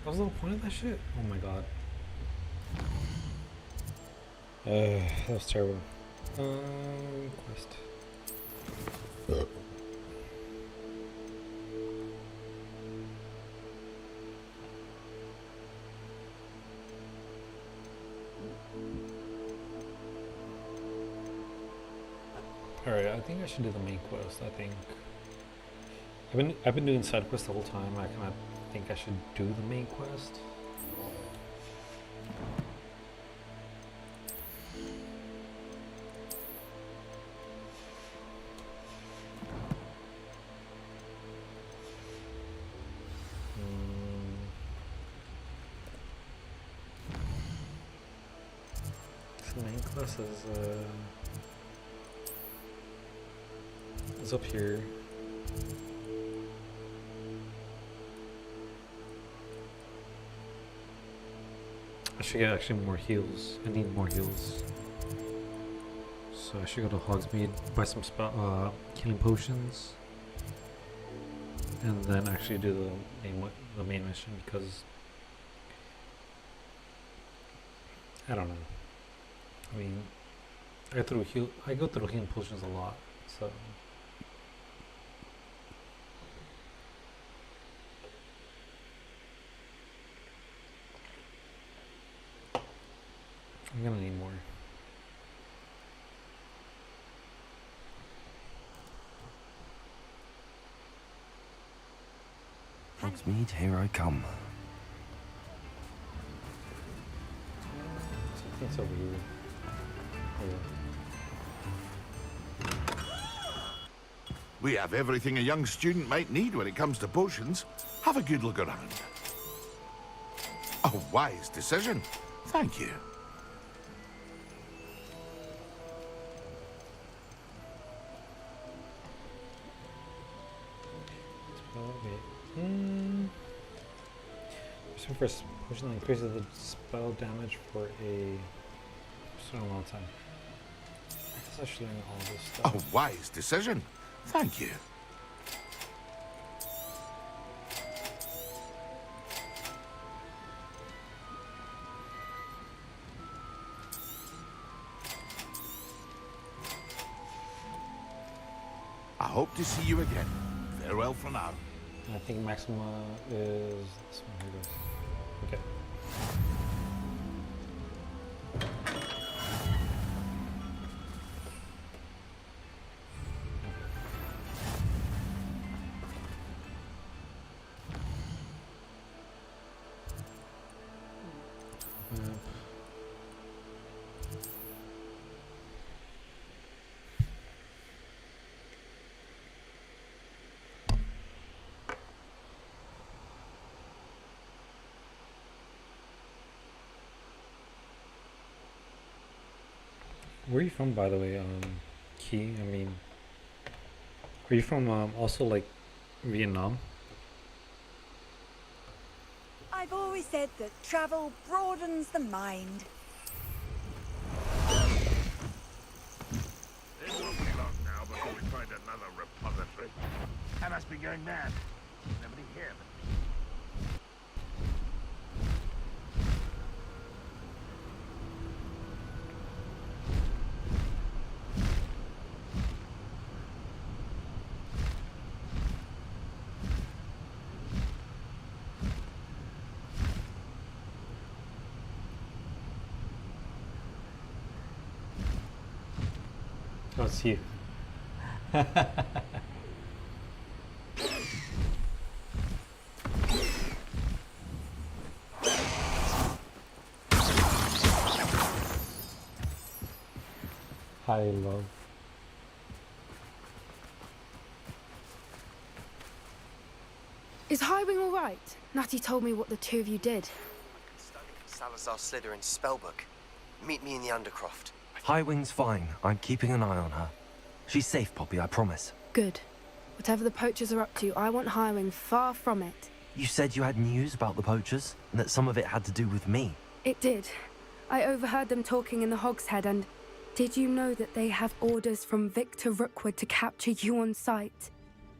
Speaker 14: That was the whole point of that shit? Oh my god. That was terrible. Quest. Alright, I think I should do the main quest. I think I've been doing side quests the whole time. I kind of think I should do the main quest. So the main quest is up here. I should get actually more heals. I need more heals. So I should go to Hogsmeade, buy some healing potions, and then actually do the main mission, because I don't know. I mean, I go through healing potions a lot, so. I'm gonna need more.
Speaker 1: Hogsmeade, here I come.
Speaker 14: Something's over here.
Speaker 9: We have everything a young student might need when it comes to potions. Have a good look around. A wise decision. Thank you.
Speaker 14: So first, potion that increases the spell damage for a certain amount of time. I guess I should learn all this stuff.
Speaker 9: A wise decision. Thank you. I hope to see you again. Farewell for now.
Speaker 14: I think Maxima is this one. Here goes. Okay. Where are you from, by the way, Key? I mean, are you from also like Vietnam?
Speaker 5: I've always said that travel broadens the mind.
Speaker 9: It won't be long now before we find another repository. I must be going mad. Nobody here but me.
Speaker 14: Oh, it's you. High love.
Speaker 15: Is Highwing all right? Natty told me what the two of you did.
Speaker 12: Studying Salazar Slytherin's spellbook. Meet me in the Undercroft.
Speaker 1: Highwing's fine. I'm keeping an eye on her. She's safe, Poppy, I promise.
Speaker 15: Good. Whatever the poachers are up to, I want Highwing far from it.
Speaker 1: You said you had news about the poachers, and that some of it had to do with me.
Speaker 15: It did. I overheard them talking in the Hogshead, and did you know that they have orders from Victor Rookwood to capture you on sight?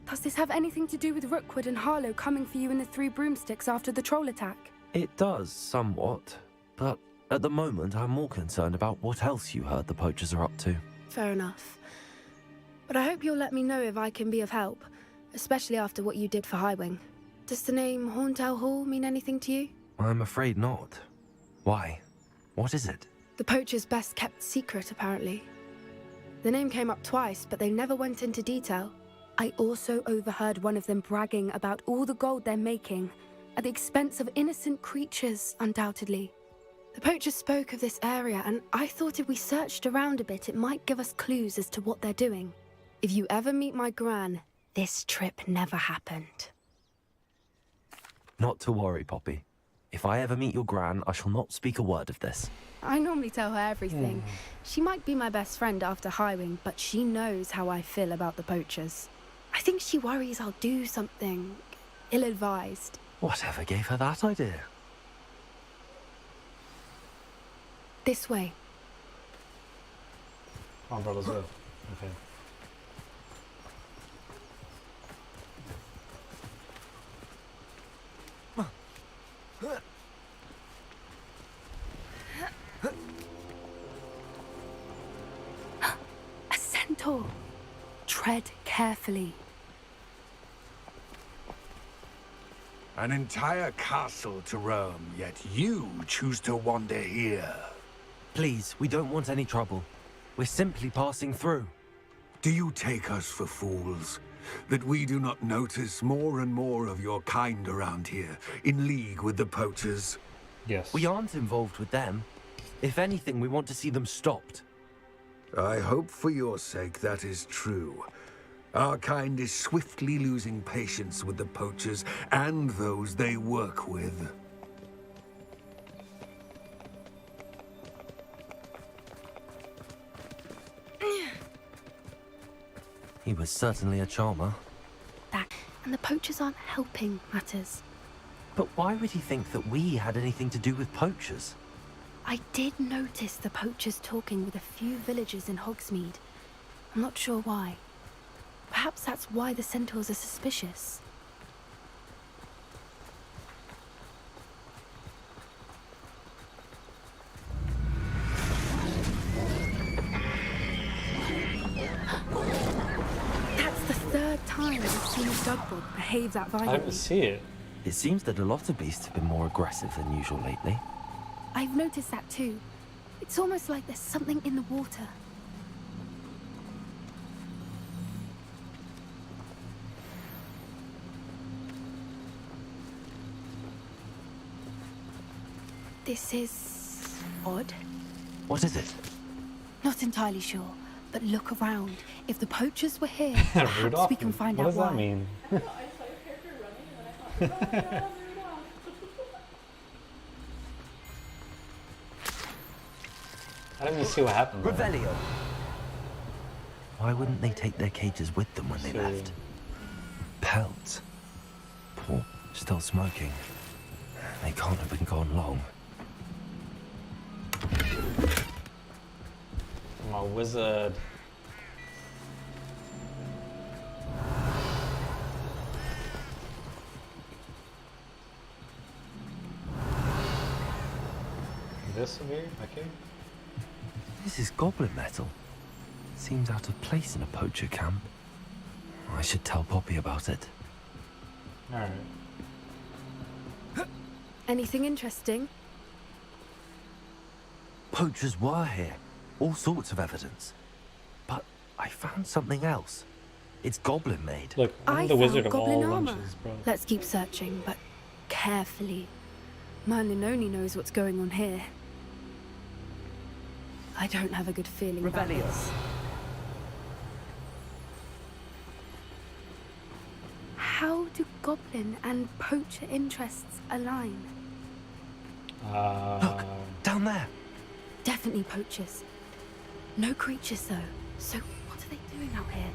Speaker 15: Does this have anything to do with Rookwood and Harlow coming for you in the Three Broomsticks after the troll attack?
Speaker 1: It does, somewhat. But at the moment, I'm more concerned about what else you heard the poachers are up to.
Speaker 15: Fair enough. But I hope you'll let me know if I can be of help, especially after what you did for Highwing. Does the name Horntail Hall mean anything to you?
Speaker 1: I'm afraid not. Why? What is it?
Speaker 15: The poachers' best kept secret, apparently. The name came up twice, but they never went into detail. I also overheard one of them bragging about all the gold they're making, at the expense of innocent creatures, undoubtedly. The poachers spoke of this area, and I thought if we searched around a bit, it might give us clues as to what they're doing. If you ever meet my gran, this trip never happened.
Speaker 1: Not to worry, Poppy. If I ever meet your gran, I shall not speak a word of this.
Speaker 15: I normally tell her everything. She might be my best friend after Highwing, but she knows how I feel about the poachers. I think she worries I'll do something ill-advised.
Speaker 1: Whatever gave her that idea?
Speaker 15: This way.
Speaker 14: Umbrellas up. Okay.
Speaker 15: A centaur. Tread carefully.
Speaker 16: An entire castle to roam, yet you choose to wander here.
Speaker 1: Please, we don't want any trouble. We're simply passing through.
Speaker 16: Do you take us for fools? That we do not notice more and more of your kind around here, in league with the poachers?
Speaker 14: Yes.
Speaker 1: We aren't involved with them. If anything, we want to see them stopped.
Speaker 16: I hope for your sake that is true. Our kind is swiftly losing patience with the poachers and those they work with.
Speaker 1: He was certainly a charmer.
Speaker 15: That, and the poachers aren't helping matters.
Speaker 1: But why would he think that we had anything to do with poachers?
Speaker 15: I did notice the poachers talking with a few villagers in Hogsmeade. I'm not sure why. Perhaps that's why the centaurs are suspicious. That's the third time I've seen a dugbog behave that
Speaker 14: I
Speaker 15: violently.
Speaker 14: didn't see it.
Speaker 1: It seems that a lot of beasts have been more aggressive than usual lately.
Speaker 15: I've noticed that too. It's almost like there's something in the water. This is odd.
Speaker 1: What is it?
Speaker 15: Not entirely sure, but look around. If the poachers were here, perhaps
Speaker 14: Rudolph?
Speaker 15: we can find
Speaker 14: what
Speaker 15: out
Speaker 14: does
Speaker 15: why.
Speaker 14: that mean? I didn't even see what happened. Though.
Speaker 1: Revelio. Why wouldn't they take their cages with them when they left? Pelts. Poor, still smoking. They can't have been gone long.
Speaker 14: I'm a wizard. This over here? Okay.
Speaker 1: This is goblin metal. Seems out of place in a poacher camp. I should tell Poppy about it.
Speaker 14: Alright.
Speaker 15: Anything interesting?
Speaker 1: Poachers were here. All sorts of evidence. But I found something else. It's goblin made.
Speaker 14: Look, I'm
Speaker 15: I
Speaker 14: the wizard
Speaker 15: found
Speaker 14: of
Speaker 15: goblin
Speaker 14: all
Speaker 15: armor.
Speaker 14: lunches, bro.
Speaker 15: Let's keep searching, but carefully. Merlin only knows what's going on here. I don't have a good feeling about
Speaker 12: Revelio.
Speaker 15: this. How do goblin and poacher interests align?
Speaker 1: Look, down there.
Speaker 15: Definitely poachers. No creatures, though. So what are they doing out here?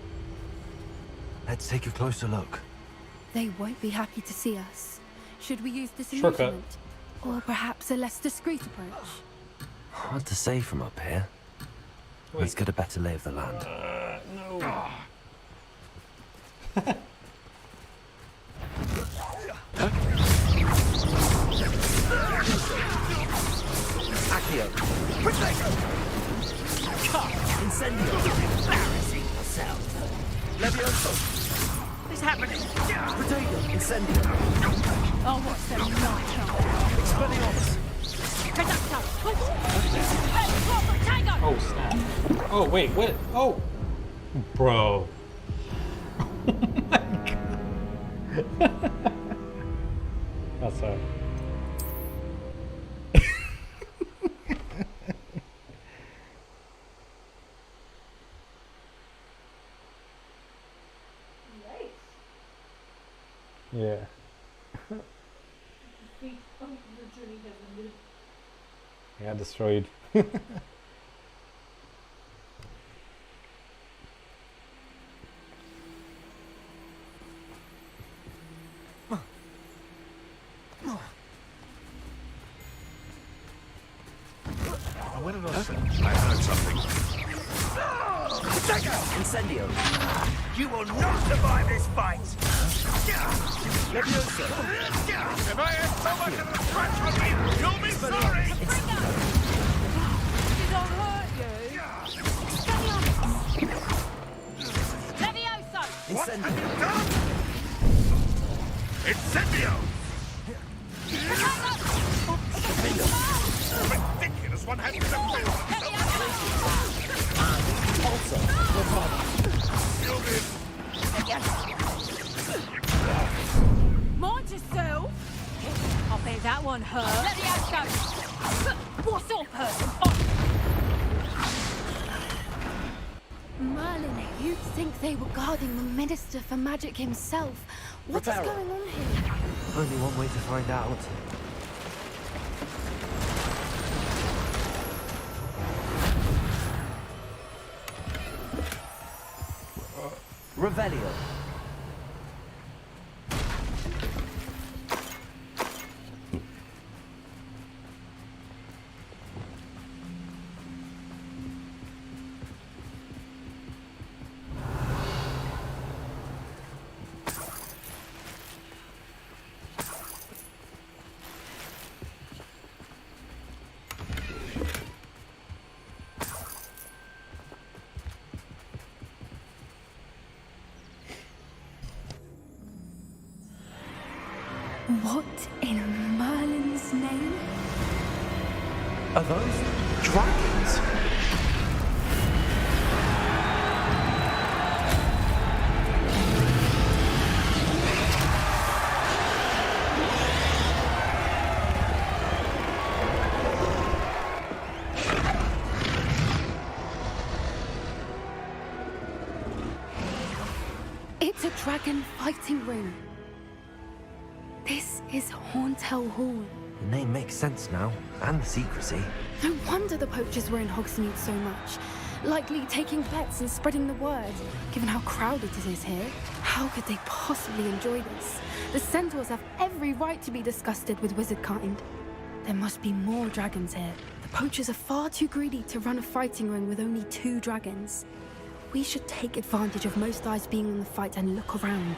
Speaker 1: Let's take a closer look.
Speaker 15: They won't be happy to see us. Should we use this
Speaker 14: Shortcut.
Speaker 15: illusionment? Or perhaps a less discreet approach?
Speaker 1: Hard to say from up here. Let's get a better lay of the land.
Speaker 14: No.
Speaker 12: Accio. Protego. Cut. Incendio. Embarrassing yourself. Levioso. What's happening? Protego. Incendio.
Speaker 2: Oh, what's the night?
Speaker 12: Expelliarmus.
Speaker 14: Oh, snap. Oh, wait, what? Oh. Bro. Oh, sorry. Yeah. Yeah, destroyed.
Speaker 9: What did I say? I heard something.
Speaker 12: Incendio. You will not survive this fight. Levioso.
Speaker 9: If I had so much of a scratch on me, you'll be sorry!
Speaker 2: Did I hurt you? Levioso!
Speaker 9: What have you done? Incendio! Ridiculous, one has to defend
Speaker 2: Mind yourself! I'll bet that one hurt. Levioso! What's up, person?
Speaker 15: Merlin, you'd think they were guarding the Minister for Magic himself. What is
Speaker 12: Reparo.
Speaker 15: going on here?
Speaker 12: Only one way to find out. Revelio.
Speaker 15: What in Merlin's name?
Speaker 1: Are those dragons?
Speaker 15: It's a dragon fighting ring. This is Hauntel Hall.
Speaker 1: The name makes sense now, and the secrecy.
Speaker 15: No wonder the poachers were in Hogsmeade so much. Likely taking bets and spreading the word, given how crowded it is here. How could they possibly enjoy this? The centaurs have every right to be disgusted with wizard kind. There must be more dragons here. The poachers are far too greedy to run a fighting ring with only 2 dragons. We should take advantage of most eyes being on the fight and look around.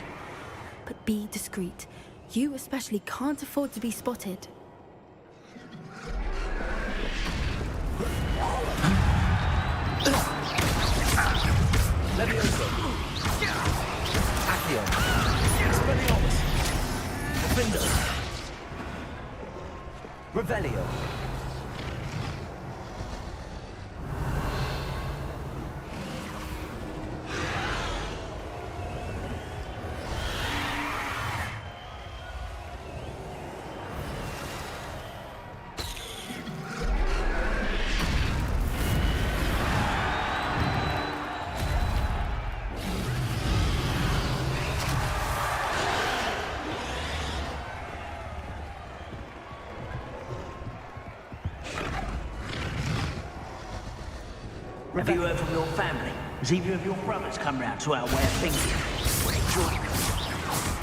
Speaker 15: But be discreet. You especially can't afford to be spotted.
Speaker 12: Levioso. Accio. Expelliarmus. Defendo. Revelio.
Speaker 6: Have you heard from your family? Has either of your brothers come round to our way of thinking?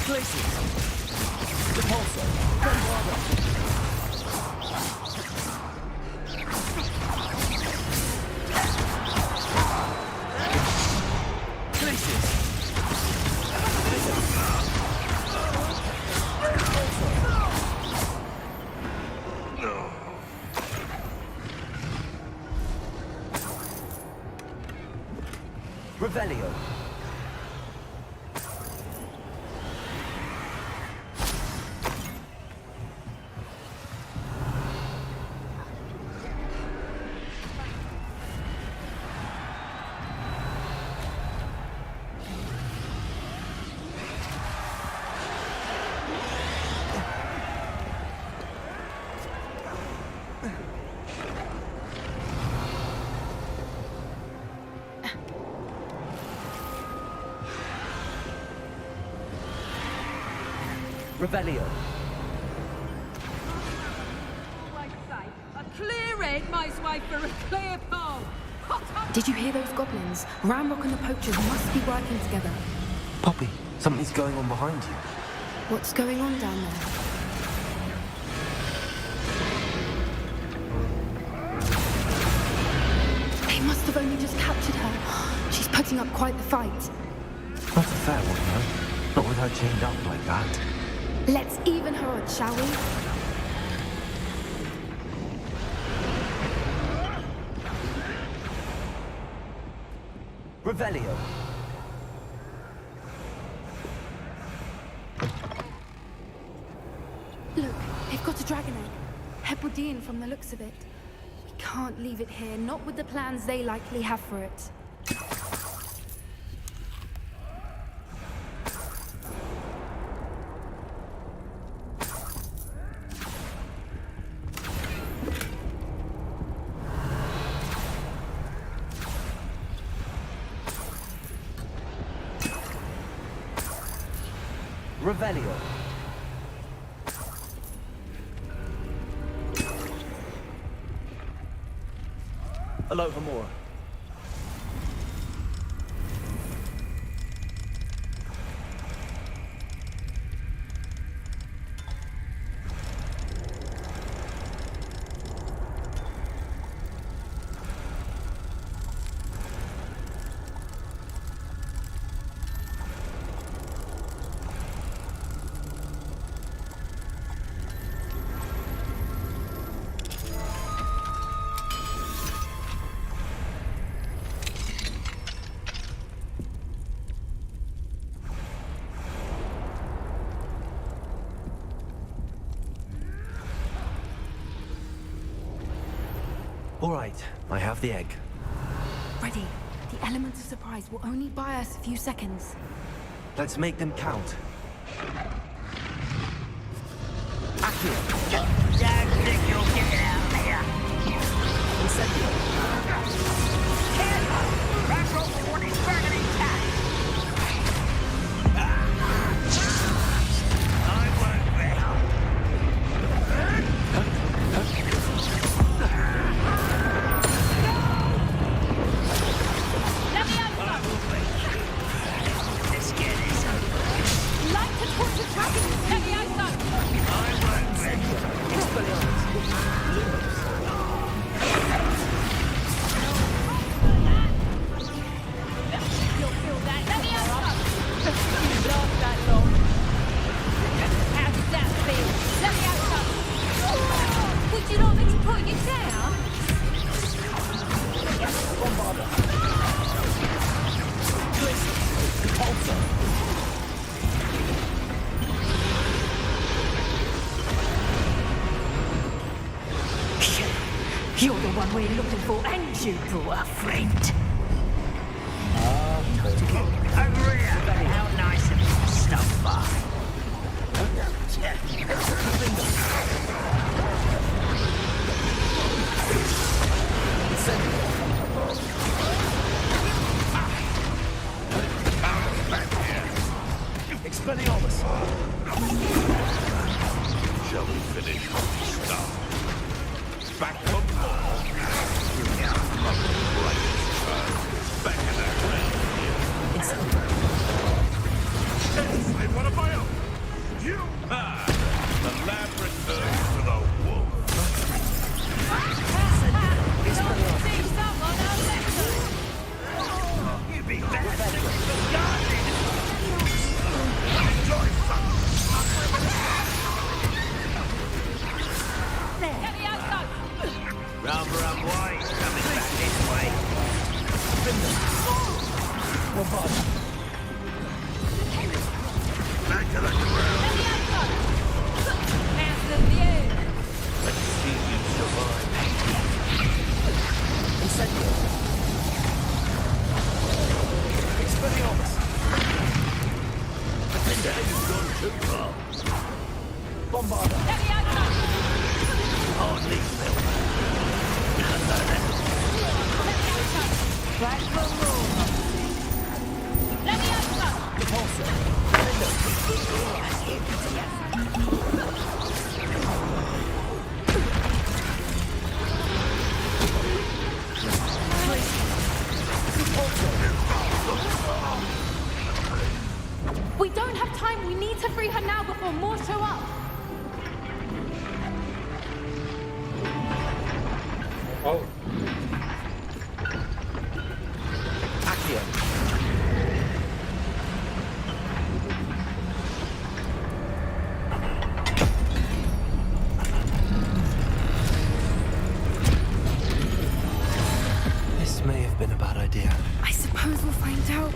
Speaker 3: Places. Repulsor.
Speaker 1: Revelio. Revelio.
Speaker 2: A clear head makes way for a clear pole.
Speaker 15: Did you hear those goblins? Ramrock and the poachers must be working together.
Speaker 1: Poppy, something's going on behind you.
Speaker 15: What's going on down there? They must have only just captured her. She's putting up quite the fight.
Speaker 1: Not a fair one, though. Not with her chained up like that.
Speaker 15: Let's even her odds, shall we?
Speaker 1: Revelio.
Speaker 15: Look, they've got a dragon egg. Hebridean from the looks of it. We can't leave it here, not with the plans they likely have for it.
Speaker 1: Revelio.
Speaker 3: Hello, Hamura.
Speaker 1: All right, I have the egg.
Speaker 15: Ready. The element of surprise will only buy us a few seconds.
Speaker 1: Let's make them count.
Speaker 6: Don't think you'll get it out of here.
Speaker 1: Incendio.
Speaker 6: Ramrock for his burning cat. I won't Let's get this over.
Speaker 2: Like to torch the dragon, Leviosa!
Speaker 6: I won't
Speaker 2: You'll feel that, Leviosa! You last that long. How does that feel? Leviosa! Would you like me to put you down?
Speaker 11: You're the one we're looking for, and you brought a friend.
Speaker 6: Over here. How nice of you to stop by.
Speaker 3: Expelliarmus.
Speaker 9: Shall we finish what we start? Back for more. Right. What have I owned? You have the lamb returns to the wolf.
Speaker 3: You'd be better than the garden.
Speaker 9: Enjoy some.
Speaker 3: Rum, rum, wine, coming back this way.
Speaker 9: Back to the ground.
Speaker 3: Let's see you survive. Incendio. Expelliarmus. Defender, you've gone too far. Bombarda. Hardly silver.
Speaker 15: We don't have time. We need to free her now before more show up.
Speaker 14: Oh.
Speaker 3: Accio.
Speaker 1: This may have been a bad idea.
Speaker 15: I suppose we'll find out.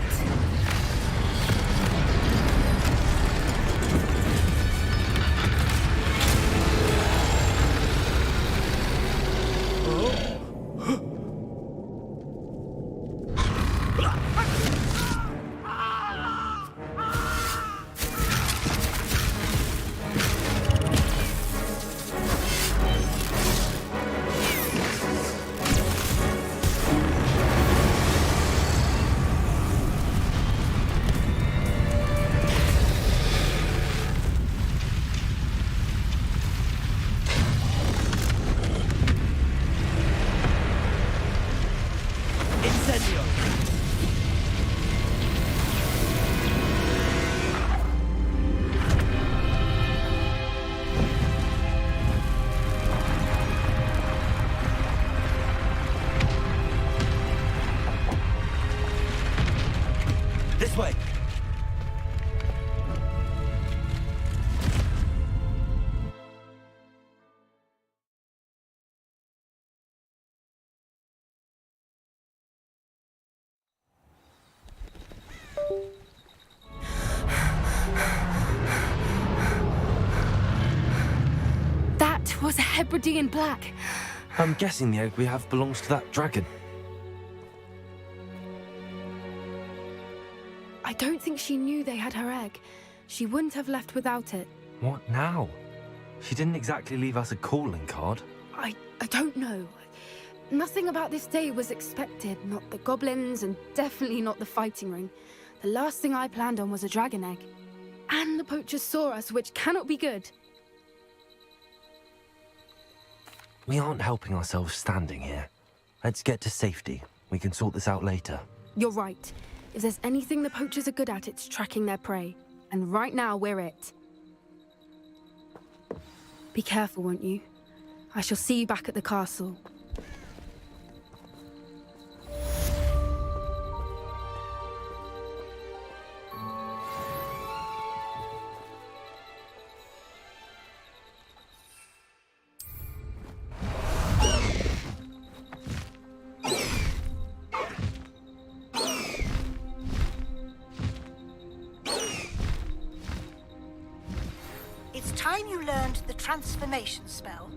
Speaker 3: This way.
Speaker 15: That was a Hebridean black.
Speaker 1: I'm guessing the egg we have belongs to that dragon.
Speaker 15: I don't think she knew they had her egg. She wouldn't have left without it.
Speaker 1: What now? She didn't exactly leave us a calling card.
Speaker 15: I don't know. Nothing about this day was expected. Not the goblins, and definitely not the fighting ring. The last thing I planned on was a dragon egg. And the poachers saw us, which cannot be good.
Speaker 1: We aren't helping ourselves standing here. Let's get to safety. We can sort this out later.
Speaker 15: You're right. If there's anything the poachers are good at, it's tracking their prey. And right now, we're it. Be careful, won't you? I shall see you back at the castle.
Speaker 17: It's time you learned the transformation spell.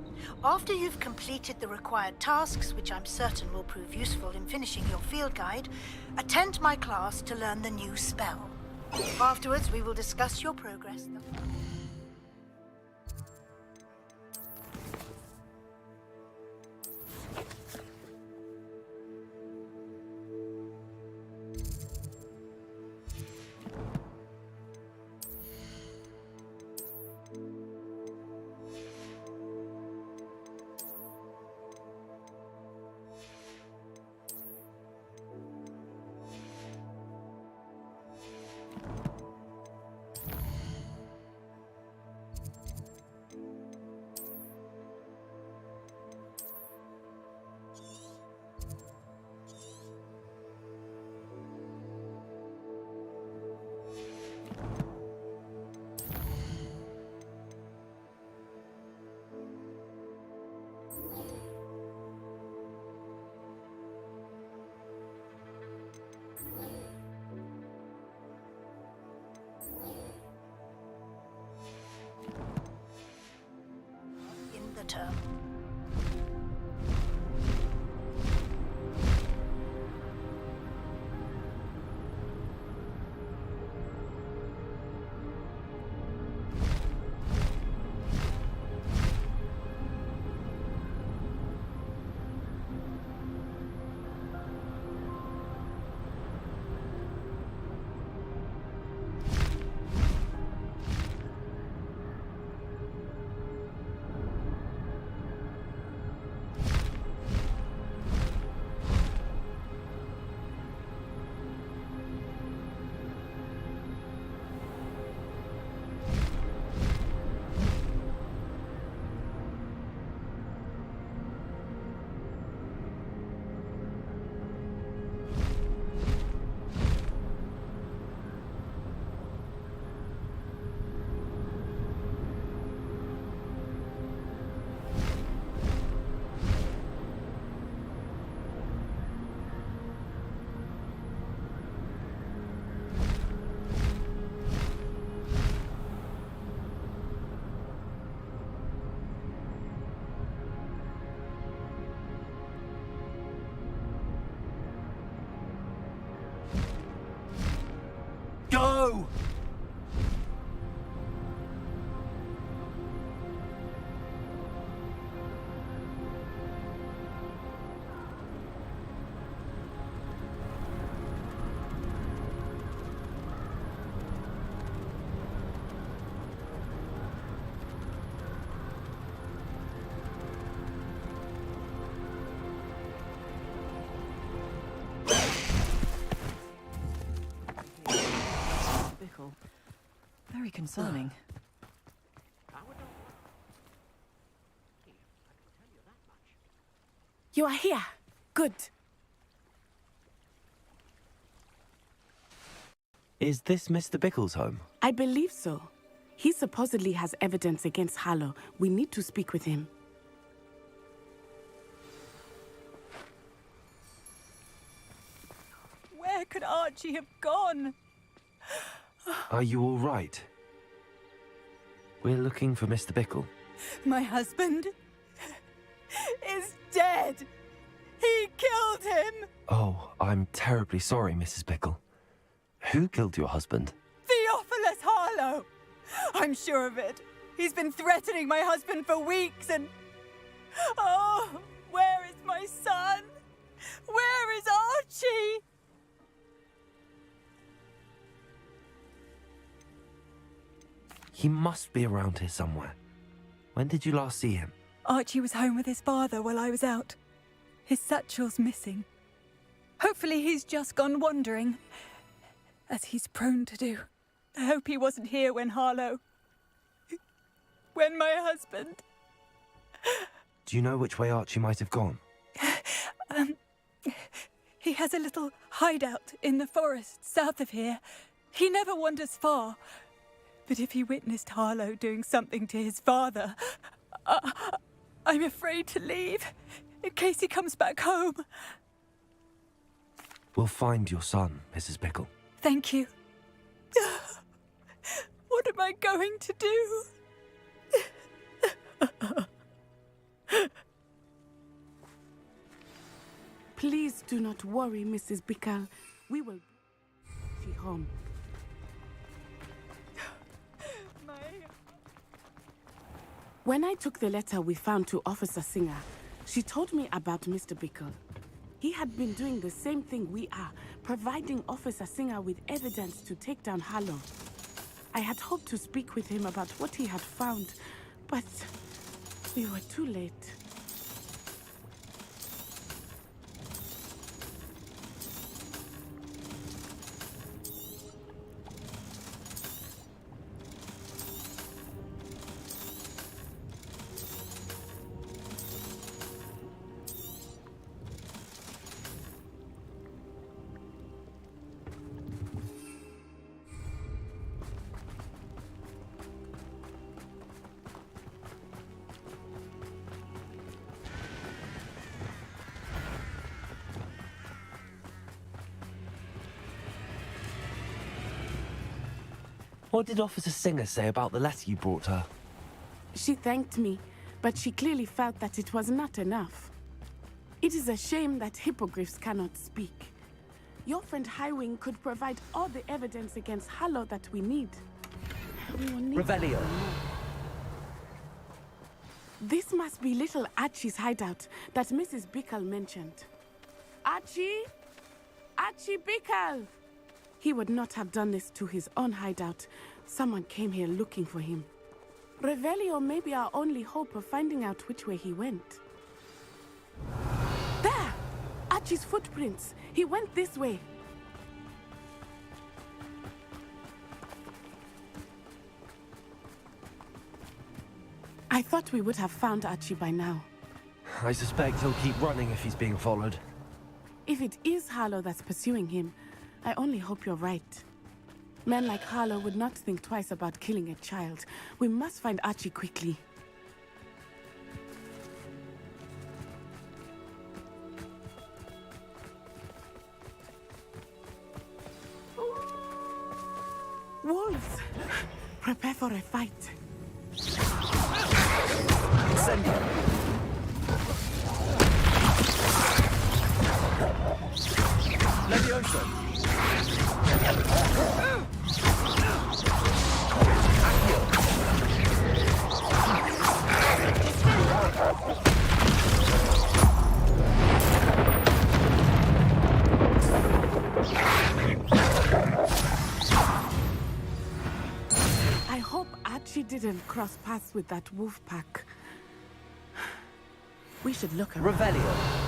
Speaker 17: After you've completed the required tasks, which I'm certain will prove useful in finishing your field guide, attend my class to learn the new spell. Afterwards, we will discuss your progress. term.
Speaker 1: Go!
Speaker 7: Very concerning.
Speaker 18: You are here. Good.
Speaker 1: Is this Mr. Bickle's home?
Speaker 18: I believe so. He supposedly has evidence against Harlow. We need to speak with him.
Speaker 7: Where could Archie have gone?
Speaker 1: Are you all right? We're looking for Mr. Bickle.
Speaker 7: My husband is dead. He killed him.
Speaker 1: Oh, I'm terribly sorry, Mrs. Bickle. Who killed your husband?
Speaker 7: Theophilus Harlow. I'm sure of it. He's been threatening my husband for weeks and... Oh, where is my son? Where is Archie?
Speaker 1: He must be around here somewhere. When did you last see him?
Speaker 7: Archie was home with his father while I was out. His satchel's missing. Hopefully he's just gone wandering, as he's prone to do. I hope he wasn't here when Harlow... when my husband...
Speaker 1: Do you know which way Archie might have gone?
Speaker 7: He has a little hideout in the forest south of here. He never wanders far. But if he witnessed Harlow doing something to his father, I'm afraid to leave, in case he comes back home.
Speaker 1: We'll find your son, Mrs. Bickle.
Speaker 7: Thank you. What am I going to do?
Speaker 18: Please do not worry, Mrs. Bickle. We will be home. When I took the letter we found to Officer Singer, she told me about Mr. Bickle. He had been doing the same thing we are, providing Officer Singer with evidence to take down Harlow. I had hoped to speak with him about what he had found, but we were too late.
Speaker 1: What did Officer Singer say about the letter you brought her?
Speaker 18: She thanked me, but she clearly felt that it was not enough. It is a shame that hippogriffs cannot speak. Your friend Highwing could provide all the evidence against Harlow that we need. We will need
Speaker 1: Revelio.
Speaker 18: This must be little Archie's hideout that Mrs. Bickle mentioned. Archie? Archie Bickle! He would not have done this to his own hideout. Someone came here looking for him. Revelio may be our only hope of finding out which way he went. There! Archie's footprints. He went this way. I thought we would have found Archie by now.
Speaker 1: I suspect he'll keep running if he's being followed.
Speaker 18: If it is Harlow that's pursuing him, I only hope you're right. Men like Harlow would not think twice about killing a child. We must find Archie quickly. Wolves! Prepare for a fight.
Speaker 1: Levioso!
Speaker 18: I hope Archie didn't cross paths with that wolf pack. We should look around.
Speaker 1: Revelio.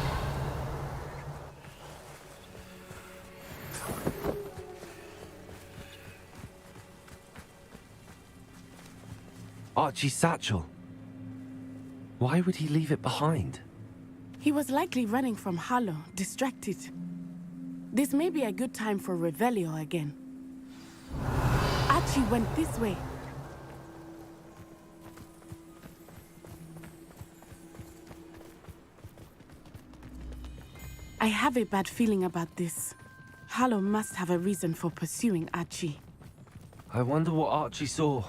Speaker 1: Archie's satchel. Why would he leave it behind?
Speaker 18: He was likely running from Harlow, distracted. This may be a good time for Revelio again. Archie went this way. I have a bad feeling about this. Harlow must have a reason for pursuing Archie.
Speaker 1: I wonder what Archie saw.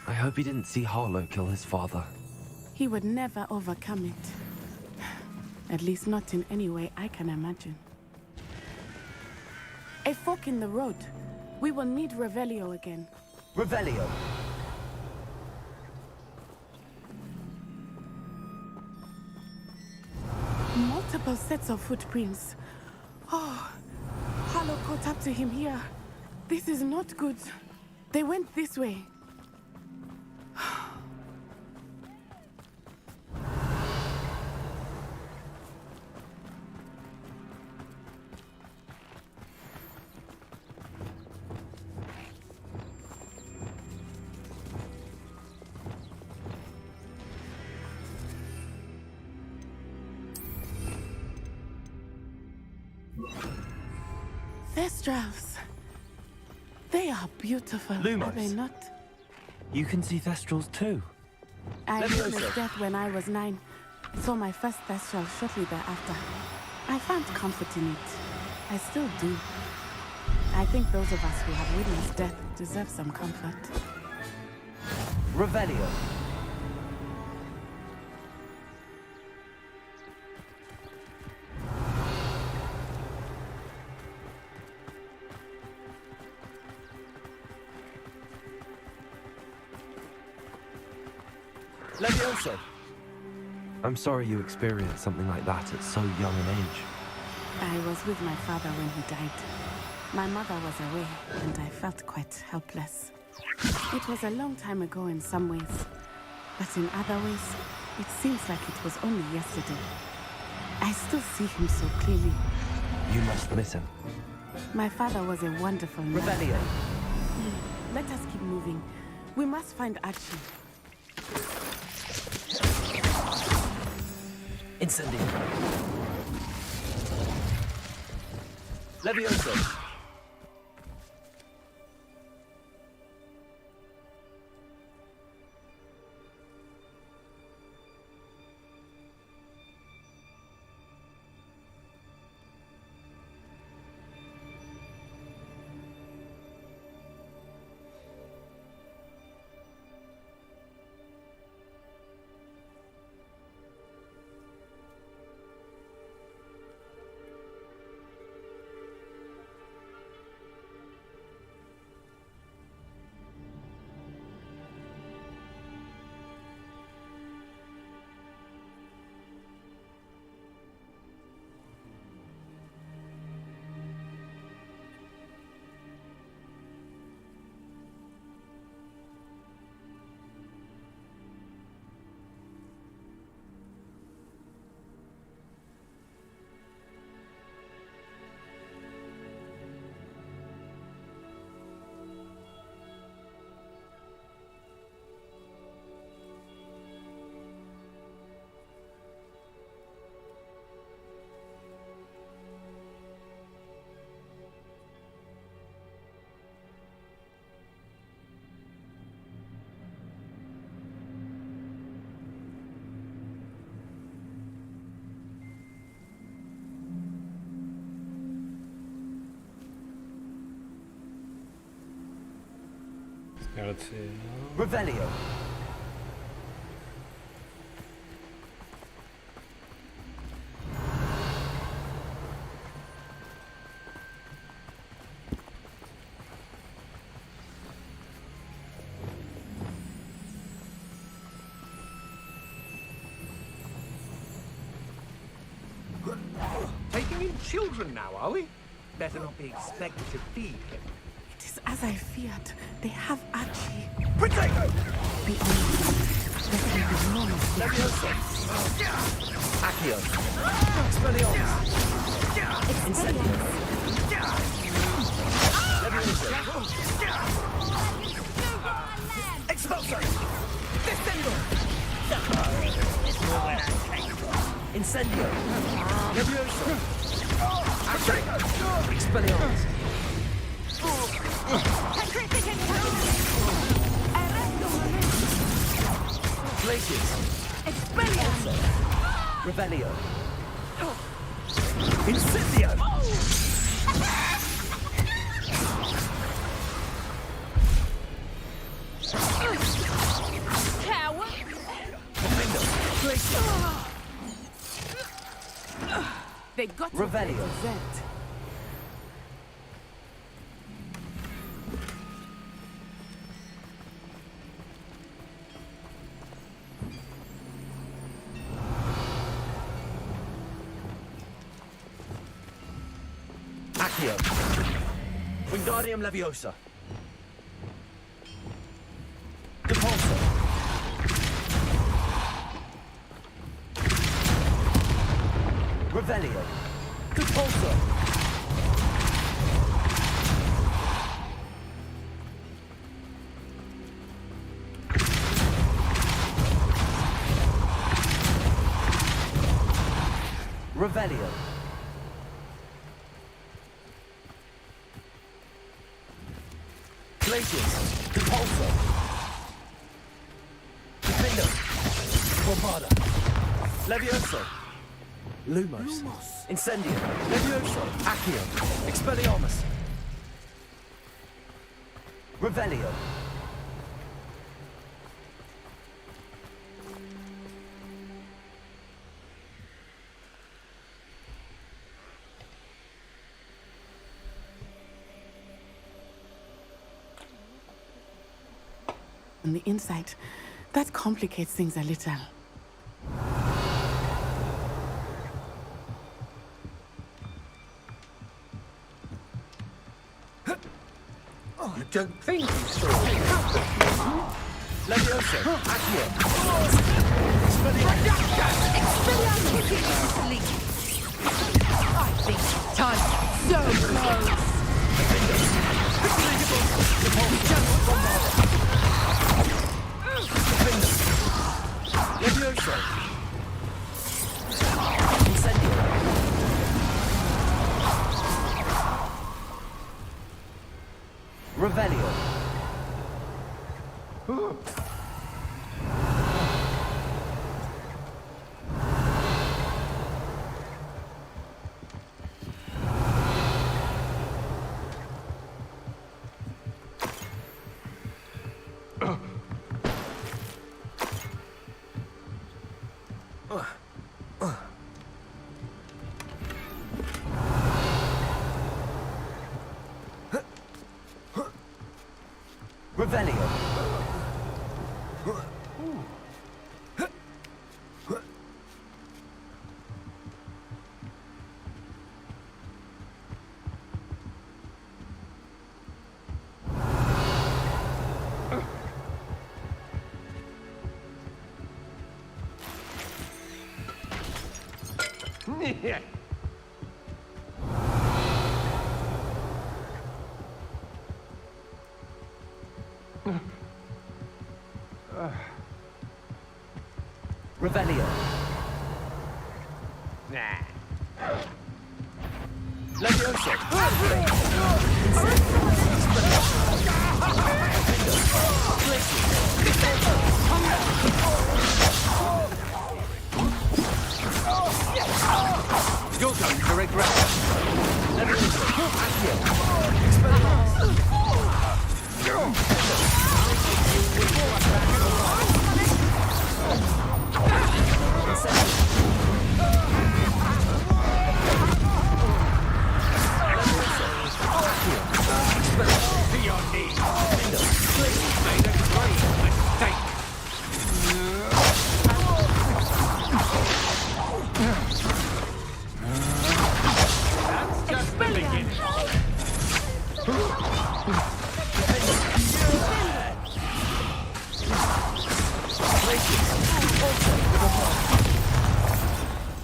Speaker 1: I hope he didn't see Harlow kill his father.
Speaker 18: He would never overcome it. At least not in any way I can imagine. A fork in the road. We will need Revelio again.
Speaker 1: Revelio.
Speaker 18: Multiple sets of footprints. Oh, Harlow caught up to him here. This is not good. They went this way. Thestrals. They are beautiful,
Speaker 1: Lumos.
Speaker 18: are they not?
Speaker 1: You can see Thestrals too.
Speaker 18: I
Speaker 1: Levioso.
Speaker 18: witnessed death when I was 9. Saw my first Thestral shortly thereafter. I found comfort in it. I still do. I think those of us who have witnessed death deserve some comfort.
Speaker 1: Revelio. Levioso. I'm sorry you experienced something like that at so young an age.
Speaker 18: I was with my father when he died. My mother was away, and I felt quite helpless. It was a long time ago in some ways, but in other ways, it seems like it was only yesterday. I still see him so clearly.
Speaker 1: You must miss him.
Speaker 18: My father was a wonderful man.
Speaker 1: Revelio.
Speaker 18: Let us keep moving. We must find Archie.
Speaker 1: Incendio. Levioso.
Speaker 14: Yeah, let's see.
Speaker 1: Revelio.
Speaker 16: Taking in children now, are we? Better not be expected to feed him.
Speaker 18: It is as I feared. They have Archie.
Speaker 16: Potato!
Speaker 18: Be honest. There can be no mistake.
Speaker 1: Leviosa. Accio. Expelliarmus. Incendio. Leviosa. Expulso. Descendo. It's more where that came from. Incendio. Leviosa. Accio. Expelliarmus. Glacius. Expelliarmus. Revelio. Incendio.
Speaker 2: Coward.
Speaker 1: Glacius.
Speaker 18: They got
Speaker 1: Revelio.
Speaker 18: to present.
Speaker 1: Accio. Wingardium Leviosa. Depulso. Revelio. Depulso. Revelio. Glacius. Depulso. Defendo. Bombarda. Levioso. Lumos. Incendio. Levioso. Accio. Expelliarmus. Revelio.
Speaker 18: On the inside, that complicates things a little.
Speaker 16: I don't think he saw it.
Speaker 1: Levioso. Accio.
Speaker 2: I think time so close.
Speaker 1: Levioso. Incendio. Revelio. Revelio. Revelio. Levioso. Your turn to regret. Levioso. Accio. Expelliarmus.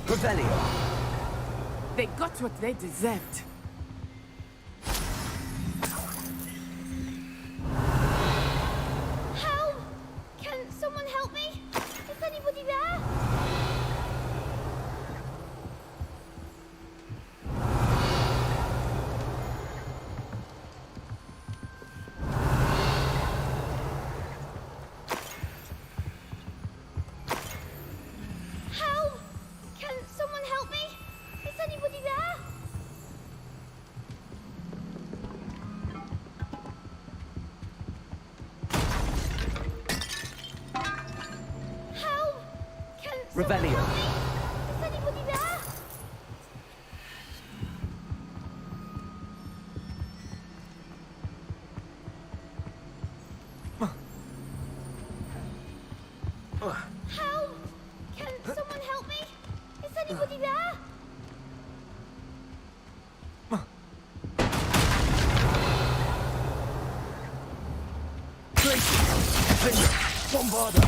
Speaker 1: Revelio.
Speaker 18: They got what they deserved.
Speaker 8: Help! Can someone help me? Is anybody there? Help! Can someone help me? Is anybody there? Help! Can someone
Speaker 1: Revelio.
Speaker 8: help me? Is anybody there? Help! Can someone help me? Is anybody there?
Speaker 1: Bombarda.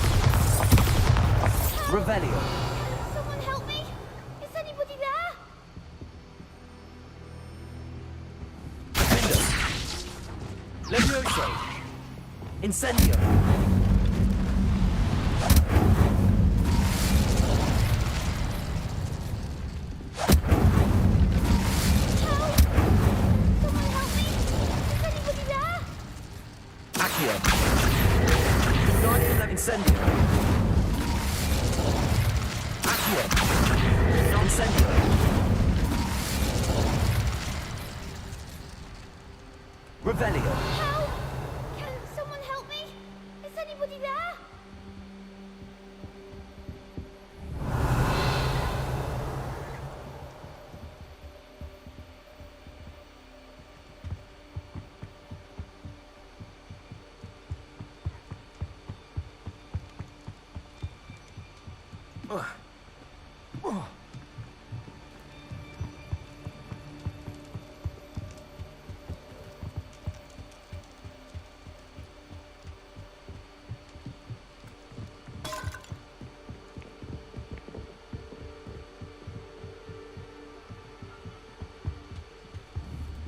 Speaker 1: Revelio.
Speaker 8: Can someone help me? Is anybody there?
Speaker 1: Levioso. Incendio.
Speaker 8: Someone help me? Is anybody there?
Speaker 1: Accio. Guardian Incendio. Accio. Incendio. Revelio.
Speaker 8: Help! Can someone help me? Is anybody there?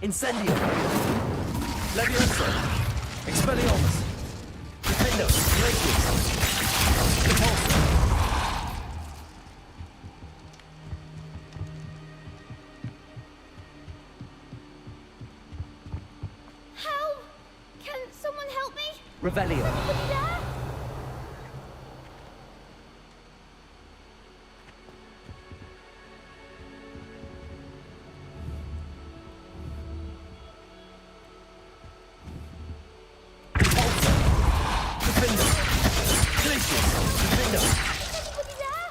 Speaker 1: Incendio. Levioso. Expelliarmus. Defendo. Glacius. Repulsor.
Speaker 8: Help! Can someone help me?
Speaker 1: Revelio.
Speaker 8: Anybody there?
Speaker 1: Defendo. Glacius. Defendo.
Speaker 8: Anybody there?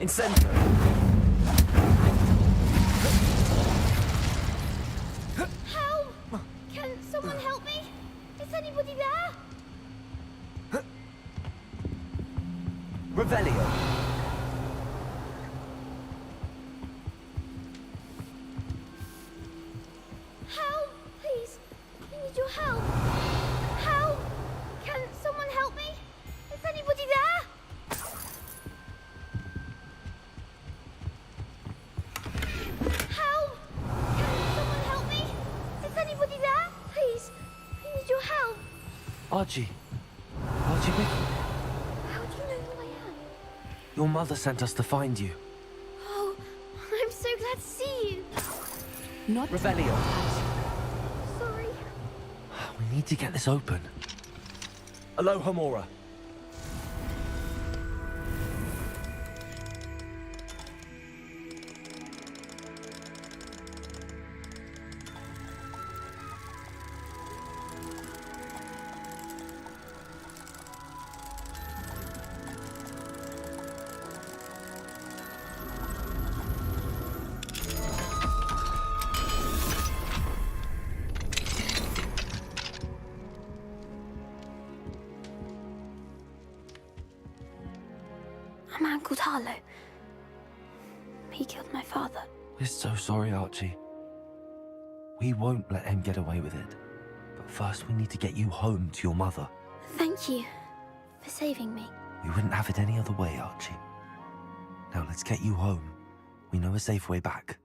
Speaker 1: Incendio.
Speaker 8: Help! Can someone help me? Is anybody there?
Speaker 1: Revelio.
Speaker 8: Help! Please! I need your help! Help! Can someone help me? Is anybody there? Help! Can someone help me? Is anybody there? Please! I need your help!
Speaker 1: Archie. Archie Bickle.
Speaker 8: How do you know who I am?
Speaker 1: Your mother sent us to find you.
Speaker 8: Oh, I'm so glad to see you!
Speaker 18: Not
Speaker 1: Revelio.
Speaker 8: Sorry.
Speaker 1: We need to get this open. Aloha Mora.
Speaker 8: A man called Harlow. He killed my father.
Speaker 1: We're so sorry, Archie. We won't let him get away with it. But first we need to get you home to your mother.
Speaker 8: Thank you for saving me.
Speaker 1: We wouldn't have it any other way, Archie. Now let's get you home. We know a safe way back.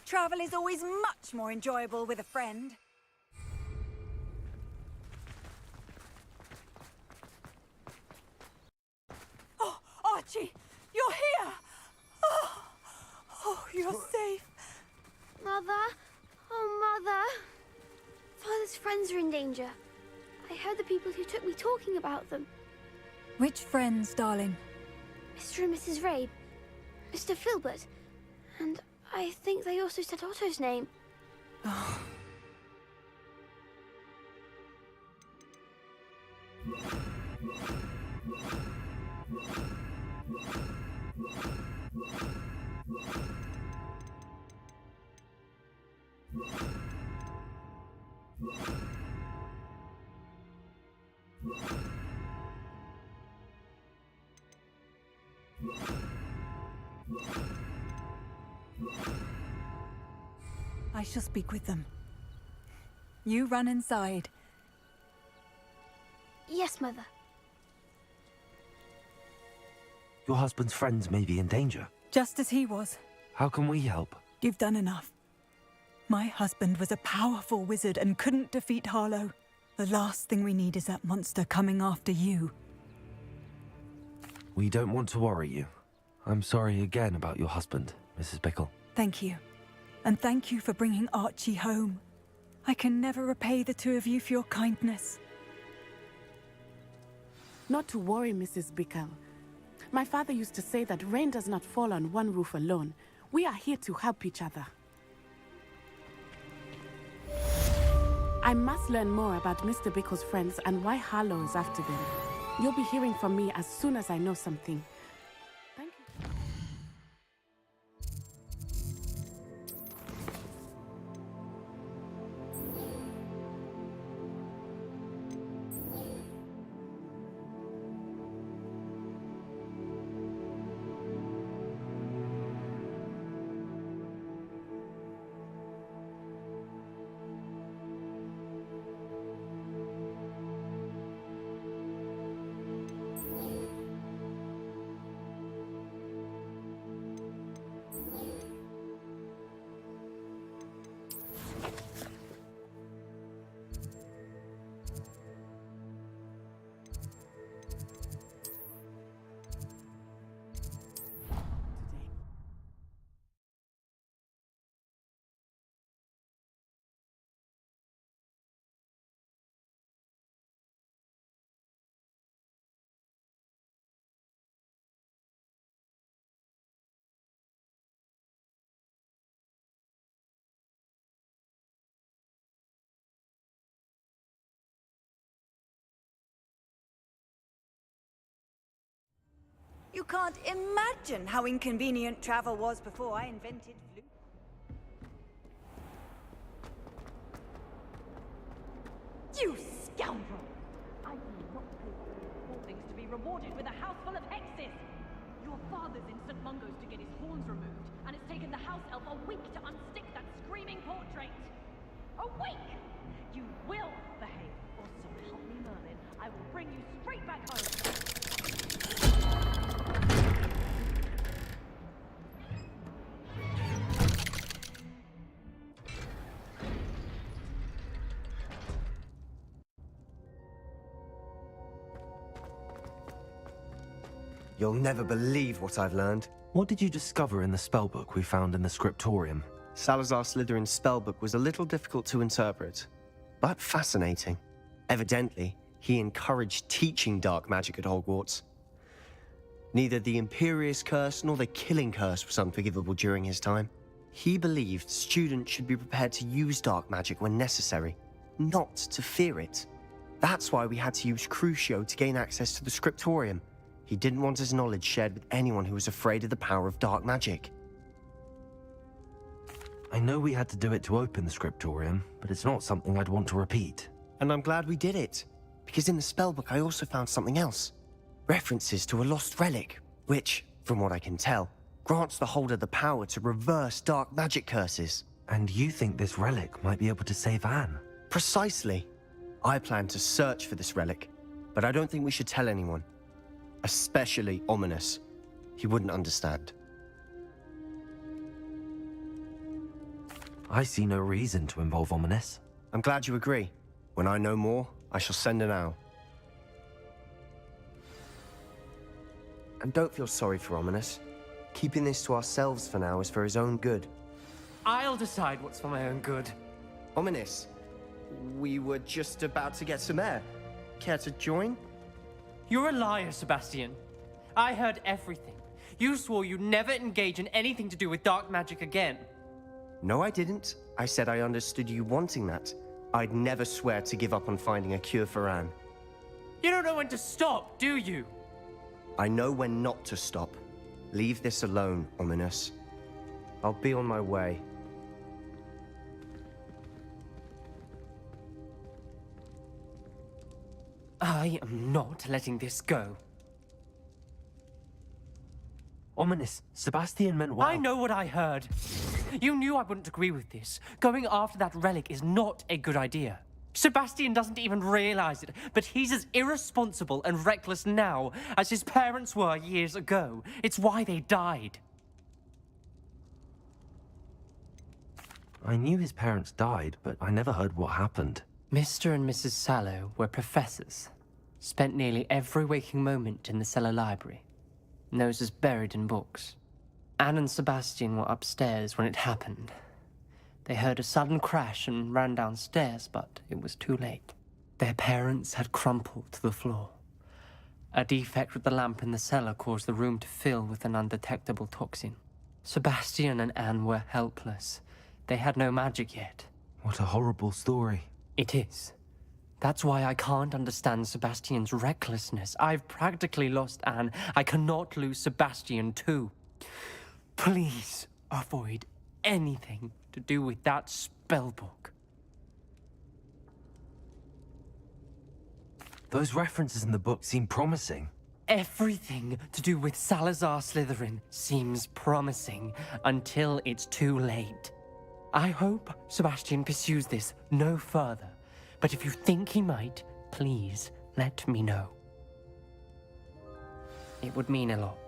Speaker 5: Travel is always much more enjoyable with a friend.
Speaker 7: Oh, Archie, you're here! Oh, you're safe.
Speaker 8: Mother? Oh, Mother. Father's friends are in danger. I heard the people who took me talking about them.
Speaker 7: Which friends, darling?
Speaker 8: Mr. and Mrs. Rabe, Mr. Filbert, and I think they also said Otto's name.
Speaker 7: Oh. I shall speak with them. You run inside.
Speaker 8: Yes, Mother.
Speaker 1: Your husband's friends may be in danger.
Speaker 7: Just as he was.
Speaker 1: How can we help?
Speaker 7: You've done enough. My husband was a powerful wizard and couldn't defeat Harlow. The last thing we need is that monster coming after you.
Speaker 1: We don't want to worry you. I'm sorry again about your husband, Mrs. Bickle.
Speaker 7: Thank you. And thank you for bringing Archie home. I can never repay the two of you for your kindness.
Speaker 18: Not to worry, Mrs. Bickle. My father used to say that rain does not fall on one roof alone. We are here to help each other. I must learn more about Mr. Bickle's friends and why Harlow is after them. You'll be hearing from me as soon as I know something. Thank you.
Speaker 5: You can't imagine how inconvenient travel was before I invented flu.
Speaker 2: You scoundrel! I will not pay for things to be rewarded with a house full of hexes! Your father's in St. Mungo's to get his horns removed, and it's taken the house elf a week to unstick that screaming portrait! A week! You will behave, or so help me Merlin, I will bring you straight back home!
Speaker 12: You'll never believe what I've learned.
Speaker 1: What did you discover in the spellbook we found in the scriptorium?
Speaker 12: Salazar Slytherin's spellbook was a little difficult to interpret, but fascinating. Evidently, he encouraged teaching dark magic at Hogwarts. Neither the Imperious Curse nor the Killing Curse was unforgivable during his time. He believed students should be prepared to use dark magic when necessary, not to fear it. That's why we had to use Crucio to gain access to the scriptorium. He didn't want his knowledge shared with anyone who was afraid of the power of dark magic.
Speaker 1: I know we had to do it to open the scriptorium, but it's not something I'd want to repeat.
Speaker 12: And I'm glad we did it, because in the spellbook I also found something else. References to a lost relic, which, from what I can tell, grants the holder the power to reverse dark magic curses.
Speaker 1: And you think this relic might be able to save Anne?
Speaker 12: Precisely. I plan to search for this relic, but I don't think we should tell anyone. Especially Ominous. He wouldn't understand.
Speaker 1: I see no reason to involve Ominous.
Speaker 12: I'm glad you agree. When I know more, I shall send an owl. And don't feel sorry for Ominous. Keeping this to ourselves for now is for his own good.
Speaker 13: I'll decide what's for my own good.
Speaker 12: Ominous, we were just about to get some air. Care to join?
Speaker 13: You're a liar, Sebastian. I heard everything. You swore you'd never engage in anything to do with dark magic again.
Speaker 12: No, I didn't. I said I understood you wanting that. I'd never swear to give up on finding a cure for Anne.
Speaker 13: You don't know when to stop, do you?
Speaker 12: I know when not to stop. Leave this alone, Ominous. I'll be on my way.
Speaker 13: I am not letting this go.
Speaker 1: Ominous, Sebastian meant well.
Speaker 13: I know what I heard. You knew I wouldn't agree with this. Going after that relic is not a good idea. Sebastian doesn't even realize it, but he's as irresponsible and reckless now as his parents were years ago. It's why they died.
Speaker 1: I knew his parents died, but I never heard what happened.
Speaker 13: Mr. and Mrs. Sallow were professors. Spent nearly every waking moment in the cellar library. Noses buried in books. Anne and Sebastian were upstairs when it happened. They heard a sudden crash and ran downstairs, but it was too late. Their parents had crumpled to the floor. A defect with the lamp in the cellar caused the room to fill with an undetectable toxin. Sebastian and Anne were helpless. They had no magic yet.
Speaker 1: What a horrible story.
Speaker 13: It is. That's why I can't understand Sebastian's recklessness. I've practically lost Anne. I cannot lose Sebastian too. Please avoid anything to do with that spellbook.
Speaker 1: Those references in the book seem promising.
Speaker 13: Everything to do with Salazar Slytherin seems promising until it's too late. I hope Sebastian pursues this no further, but if you think he might, please let me know. It would mean a lot.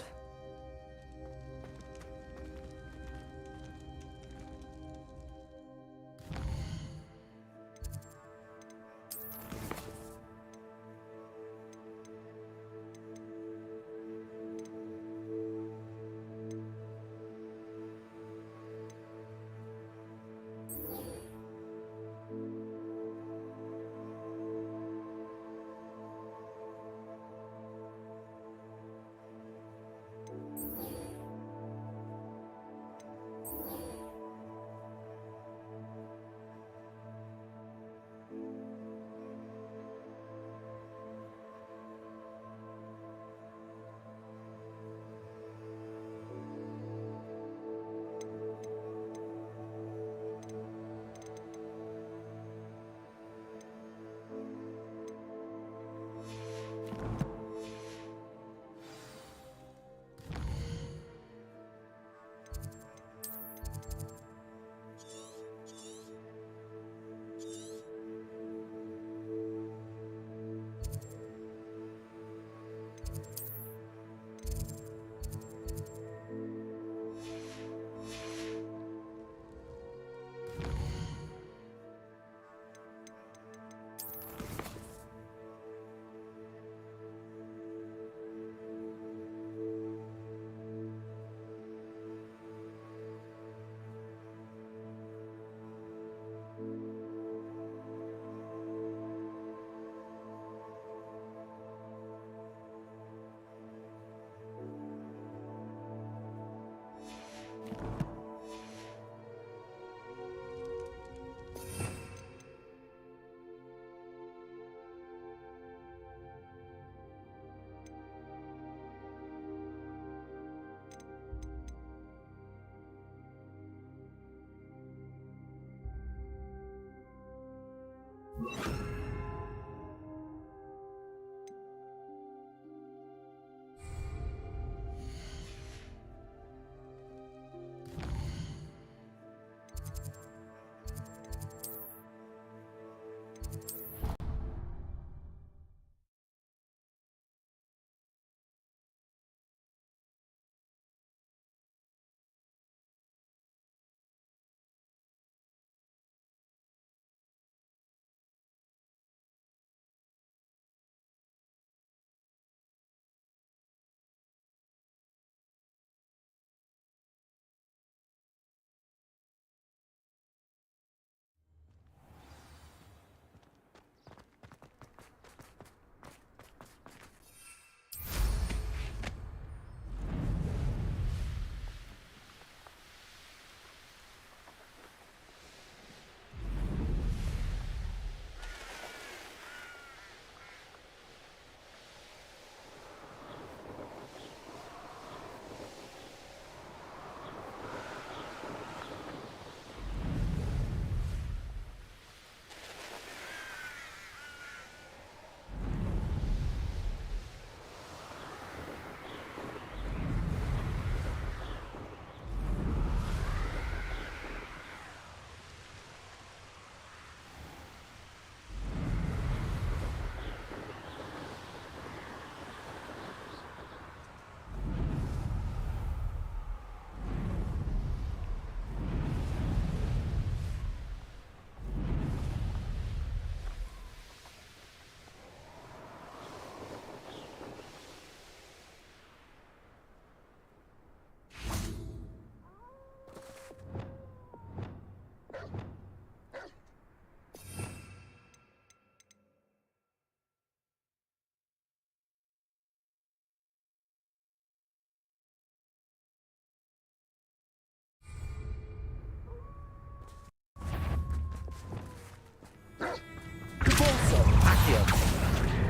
Speaker 1: Repulsor, Accio,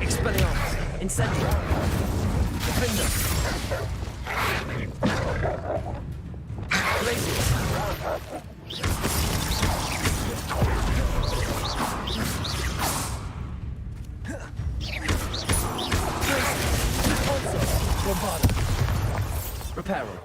Speaker 1: Expelliarmus, Incendio, Defender, Glacius, Repulsor, Bombarda, Reparo.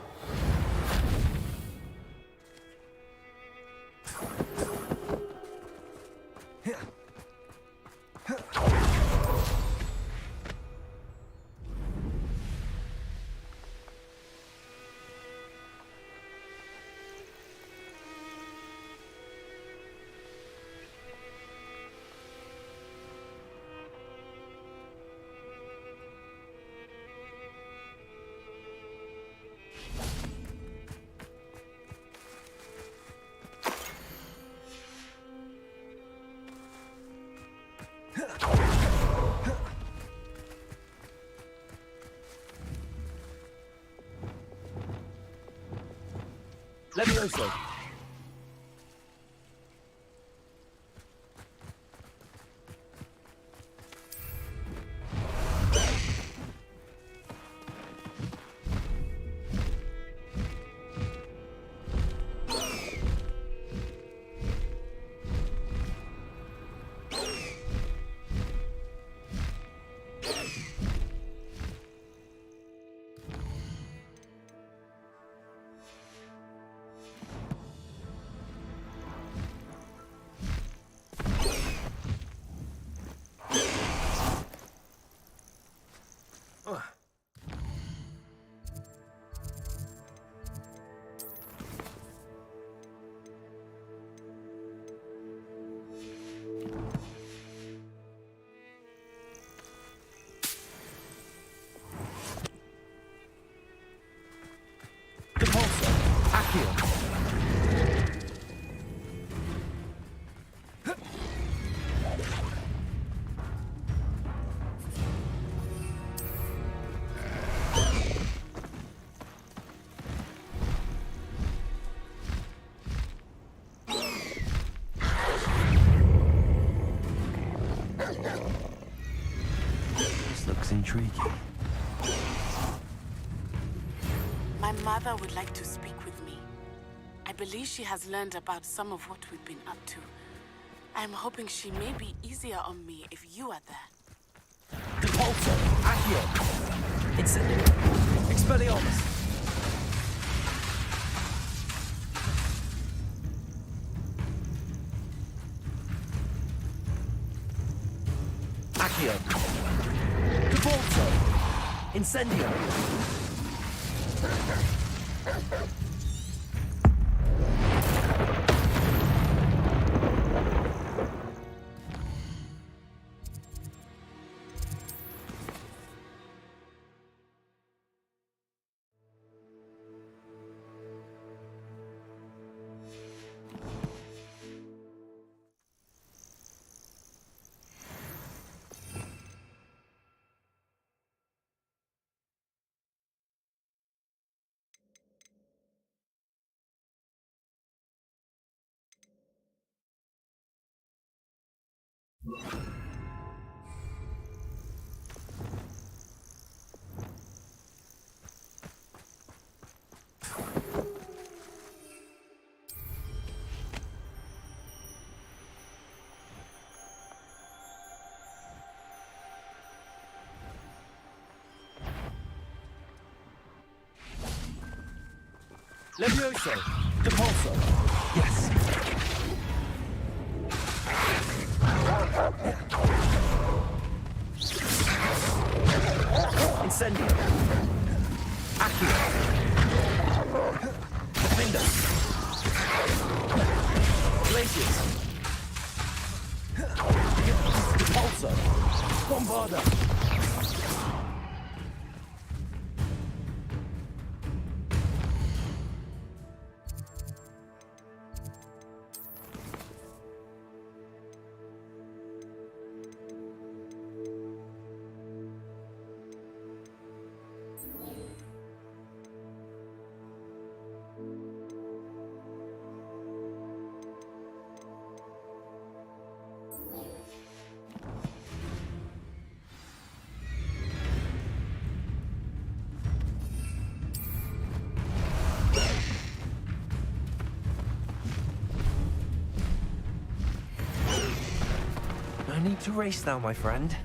Speaker 1: Levioso. This looks intriguing.
Speaker 18: My mother would like to speak with me. I believe she has learned about some of what we've been up to. I'm hoping she may be easier on me if you are there.
Speaker 1: Depulso, Accio, Incendio, Expelliarmus. Accio, Depulso, Incendio. Levioso, Depulso. Yes. Incendio. Accio. Defender. Glacius. Depulso. Bombarda. No need to race now, my friend.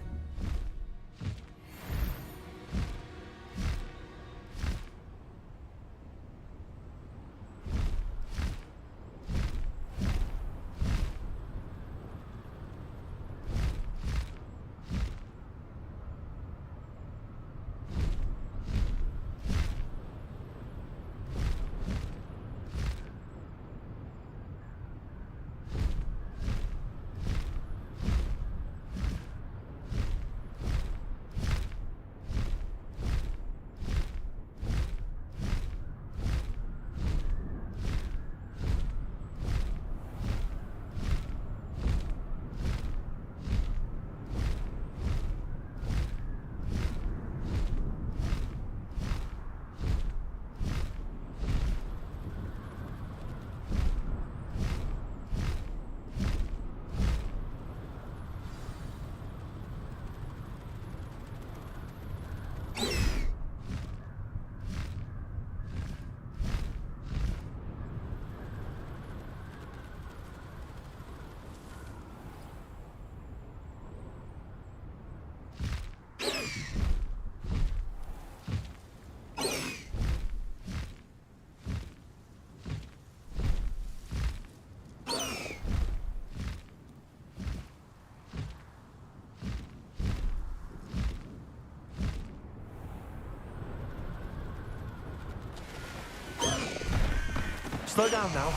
Speaker 1: Slow down now.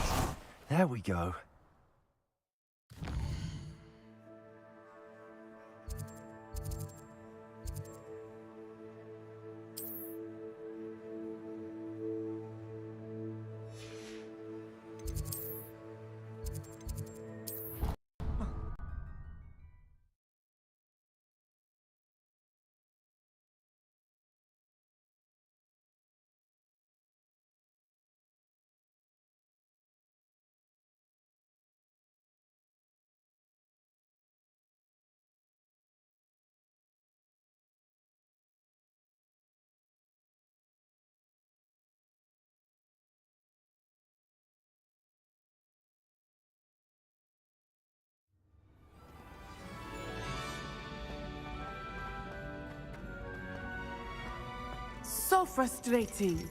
Speaker 1: There we go.
Speaker 18: So frustrating.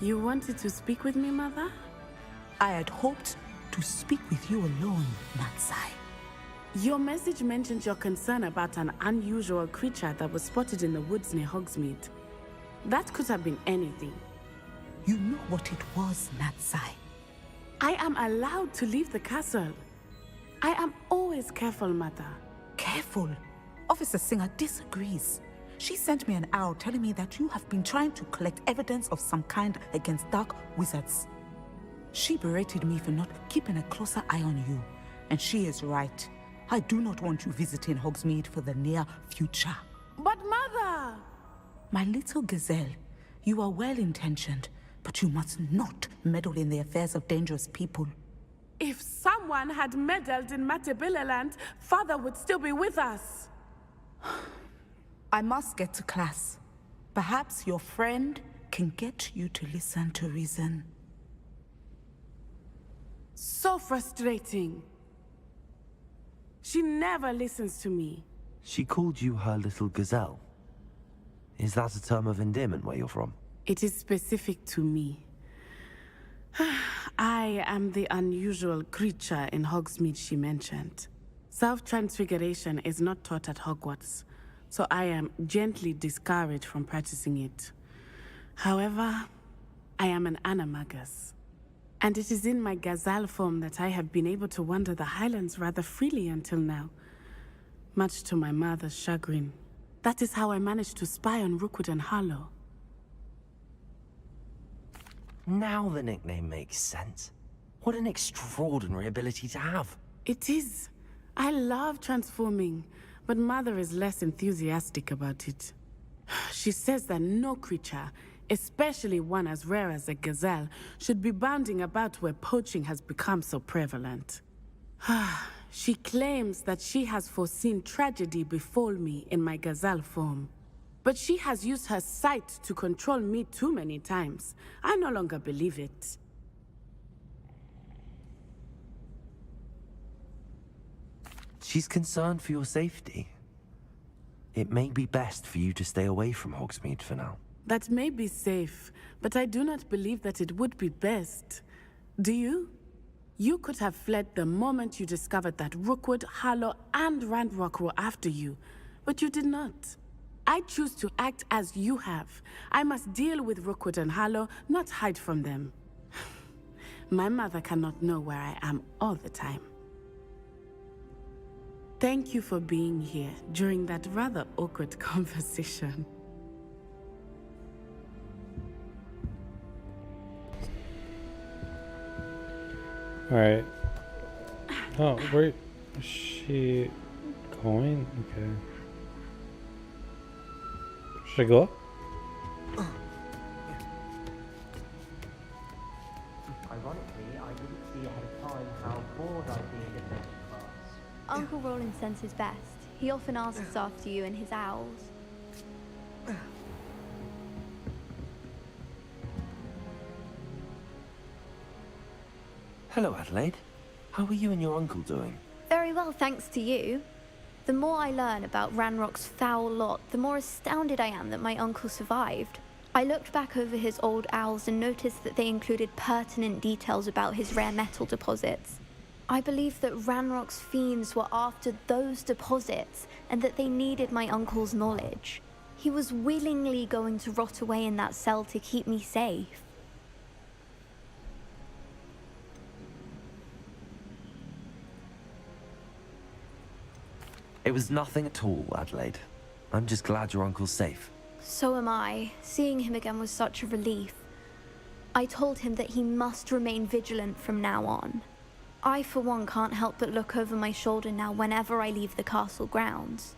Speaker 18: You wanted to speak with me, Mother?
Speaker 19: I had hoped to speak with you alone, Natsai.
Speaker 18: Your message mentioned your concern about an unusual creature that was spotted in the woods near Hogsmeade. That could have been anything.
Speaker 19: You know what it was, Natsai.
Speaker 18: I am allowed to leave the castle. I am always careful, Mother.
Speaker 19: Careful? Officer Singer disagrees. She sent me an owl telling me that you have been trying to collect evidence of some kind against dark wizards. She berated me for not keeping a closer eye on you, and she is right. I do not want you visiting Hogsmeade for the near future.
Speaker 18: But Mother!
Speaker 19: My little gazelle, you are well-intentioned, but you must not meddle in the affairs of dangerous people.
Speaker 18: If someone had meddled in Matabeleland, Father would still be with us.
Speaker 19: I must get to class. Perhaps your friend can get you to listen to reason.
Speaker 18: So frustrating. She never listens to me.
Speaker 1: She called you her little gazelle. Is that a term of endearment where you're from?
Speaker 18: It is specific to me. I am the unusual creature in Hogsmeade she mentioned. Self-transfiguration is not taught at Hogwarts, so I am gently discouraged from practicing it. However, I am an animagus, and it is in my gazelle form that I have been able to wander the Highlands rather freely until now, much to my mother's chagrin. That is how I managed to spy on Rookwood and Harlow.
Speaker 1: Now the nickname makes sense. What an extraordinary ability to have.
Speaker 18: It is. I love transforming, but Mother is less enthusiastic about it. She says that no creature, especially one as rare as a gazelle, should be bounding about where poaching has become so prevalent. She claims that she has foreseen tragedy befall me in my gazelle form. But she has used her sight to control me too many times. I no longer believe it.
Speaker 1: She's concerned for your safety. It may be best for you to stay away from Hogsmeade for now.
Speaker 18: That may be safe, but I do not believe that it would be best. Do you? You could have fled the moment you discovered that Rookwood, Harlow, and Ranrock were after you, but you did not. I choose to act as you have. I must deal with Rookwood and Harlow, not hide from them. My mother cannot know where I am all the time. Thank you for being here during that rather awkward conversation.
Speaker 14: Alright. Oh, where is she going? Okay. Should I go up?
Speaker 20: Ironically, I didn't see ahead of time how bored I'd be in defense class.
Speaker 8: Uncle Roland sends his best. He often asks after you and his owls.
Speaker 1: Hello, Adelaide. How are you and your uncle doing?
Speaker 8: Very well, thanks to you. The more I learn about Ranrock's foul lot, the more astounded I am that my uncle survived. I looked back over his old owls and noticed that they included pertinent details about his rare metal deposits. I believe that Ranrock's fiends were after those deposits and that they needed my uncle's knowledge. He was willingly going to rot away in that cell to keep me safe.
Speaker 1: It was nothing at all, Adelaide. I'm just glad your uncle's safe.
Speaker 8: So am I. Seeing him again was such a relief. I told him that he must remain vigilant from now on. I, for one, can't help but look over my shoulder now whenever I leave the castle grounds.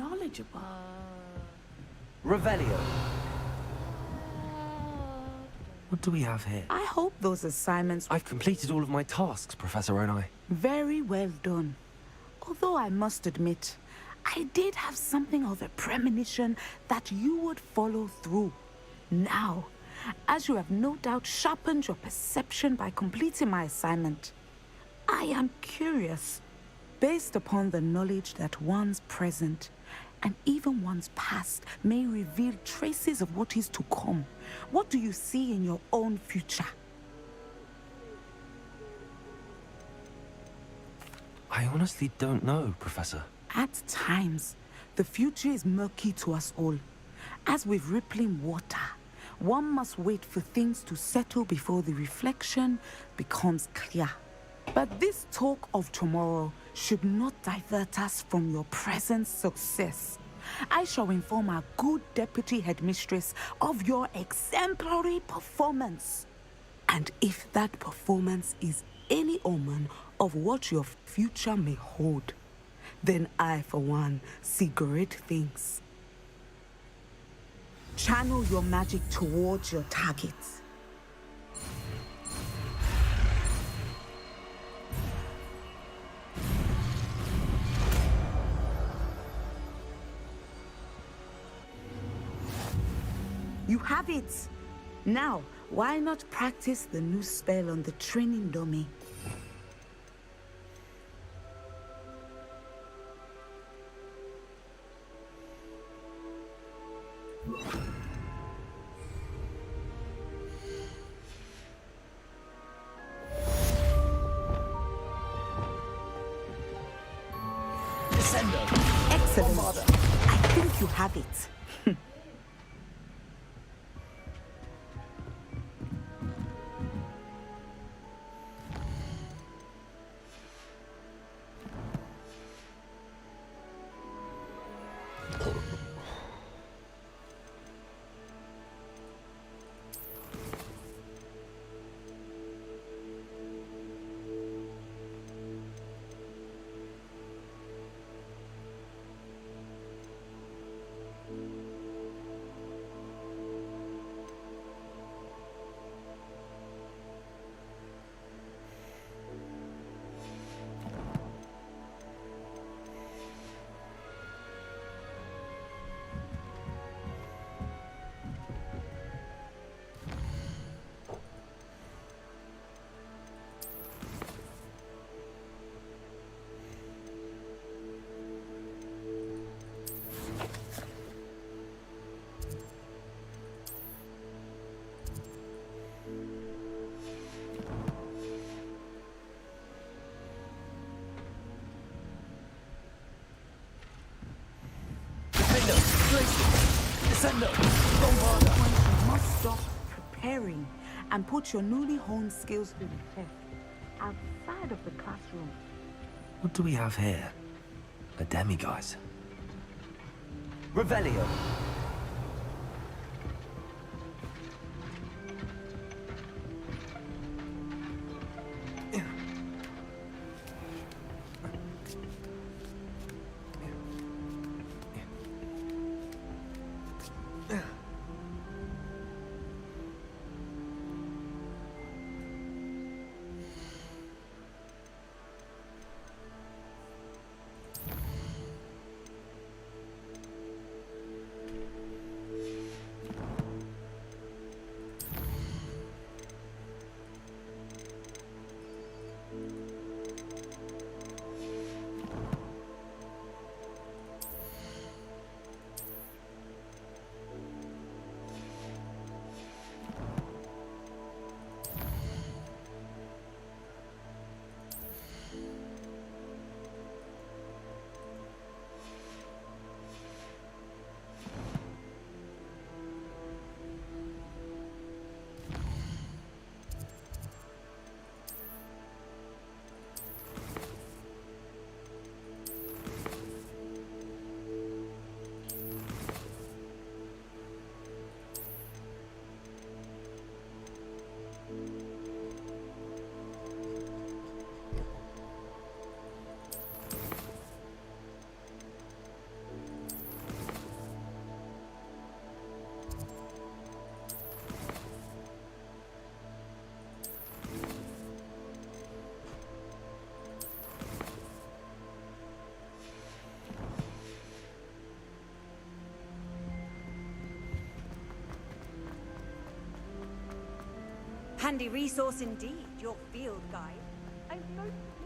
Speaker 18: knowledgeable.
Speaker 1: Revelio. What do we have here?
Speaker 19: I hope those assignments...
Speaker 1: I've completed all of my tasks, Professor Onai.
Speaker 19: Very well done. Although I must admit, I did have something of a premonition that you would follow through. Now, as you have no doubt sharpened your perception by completing my assignment, I am curious, based upon the knowledge that one's present and even one's past may reveal traces of what is to come. What do you see in your own future?
Speaker 1: I honestly don't know, Professor.
Speaker 19: At times, the future is murky to us all. As with rippling water, one must wait for things to settle before the reflection becomes clear. But this talk of tomorrow should not divert us from your present success. I shall inform our good deputy headmistress of your exemplary performance. And if that performance is any omen of what your future may hold, then I, for one, see great things. Channel your magic towards your targets. You have it! Now, why not practice the new spell on the training dummy? Excellent. I think you have it. You must stop preparing and put your newly honed skills to the test outside of the classroom.
Speaker 1: What do we have here? A demiguise. Revelio.
Speaker 5: handy resource indeed, your field guide. I've noticed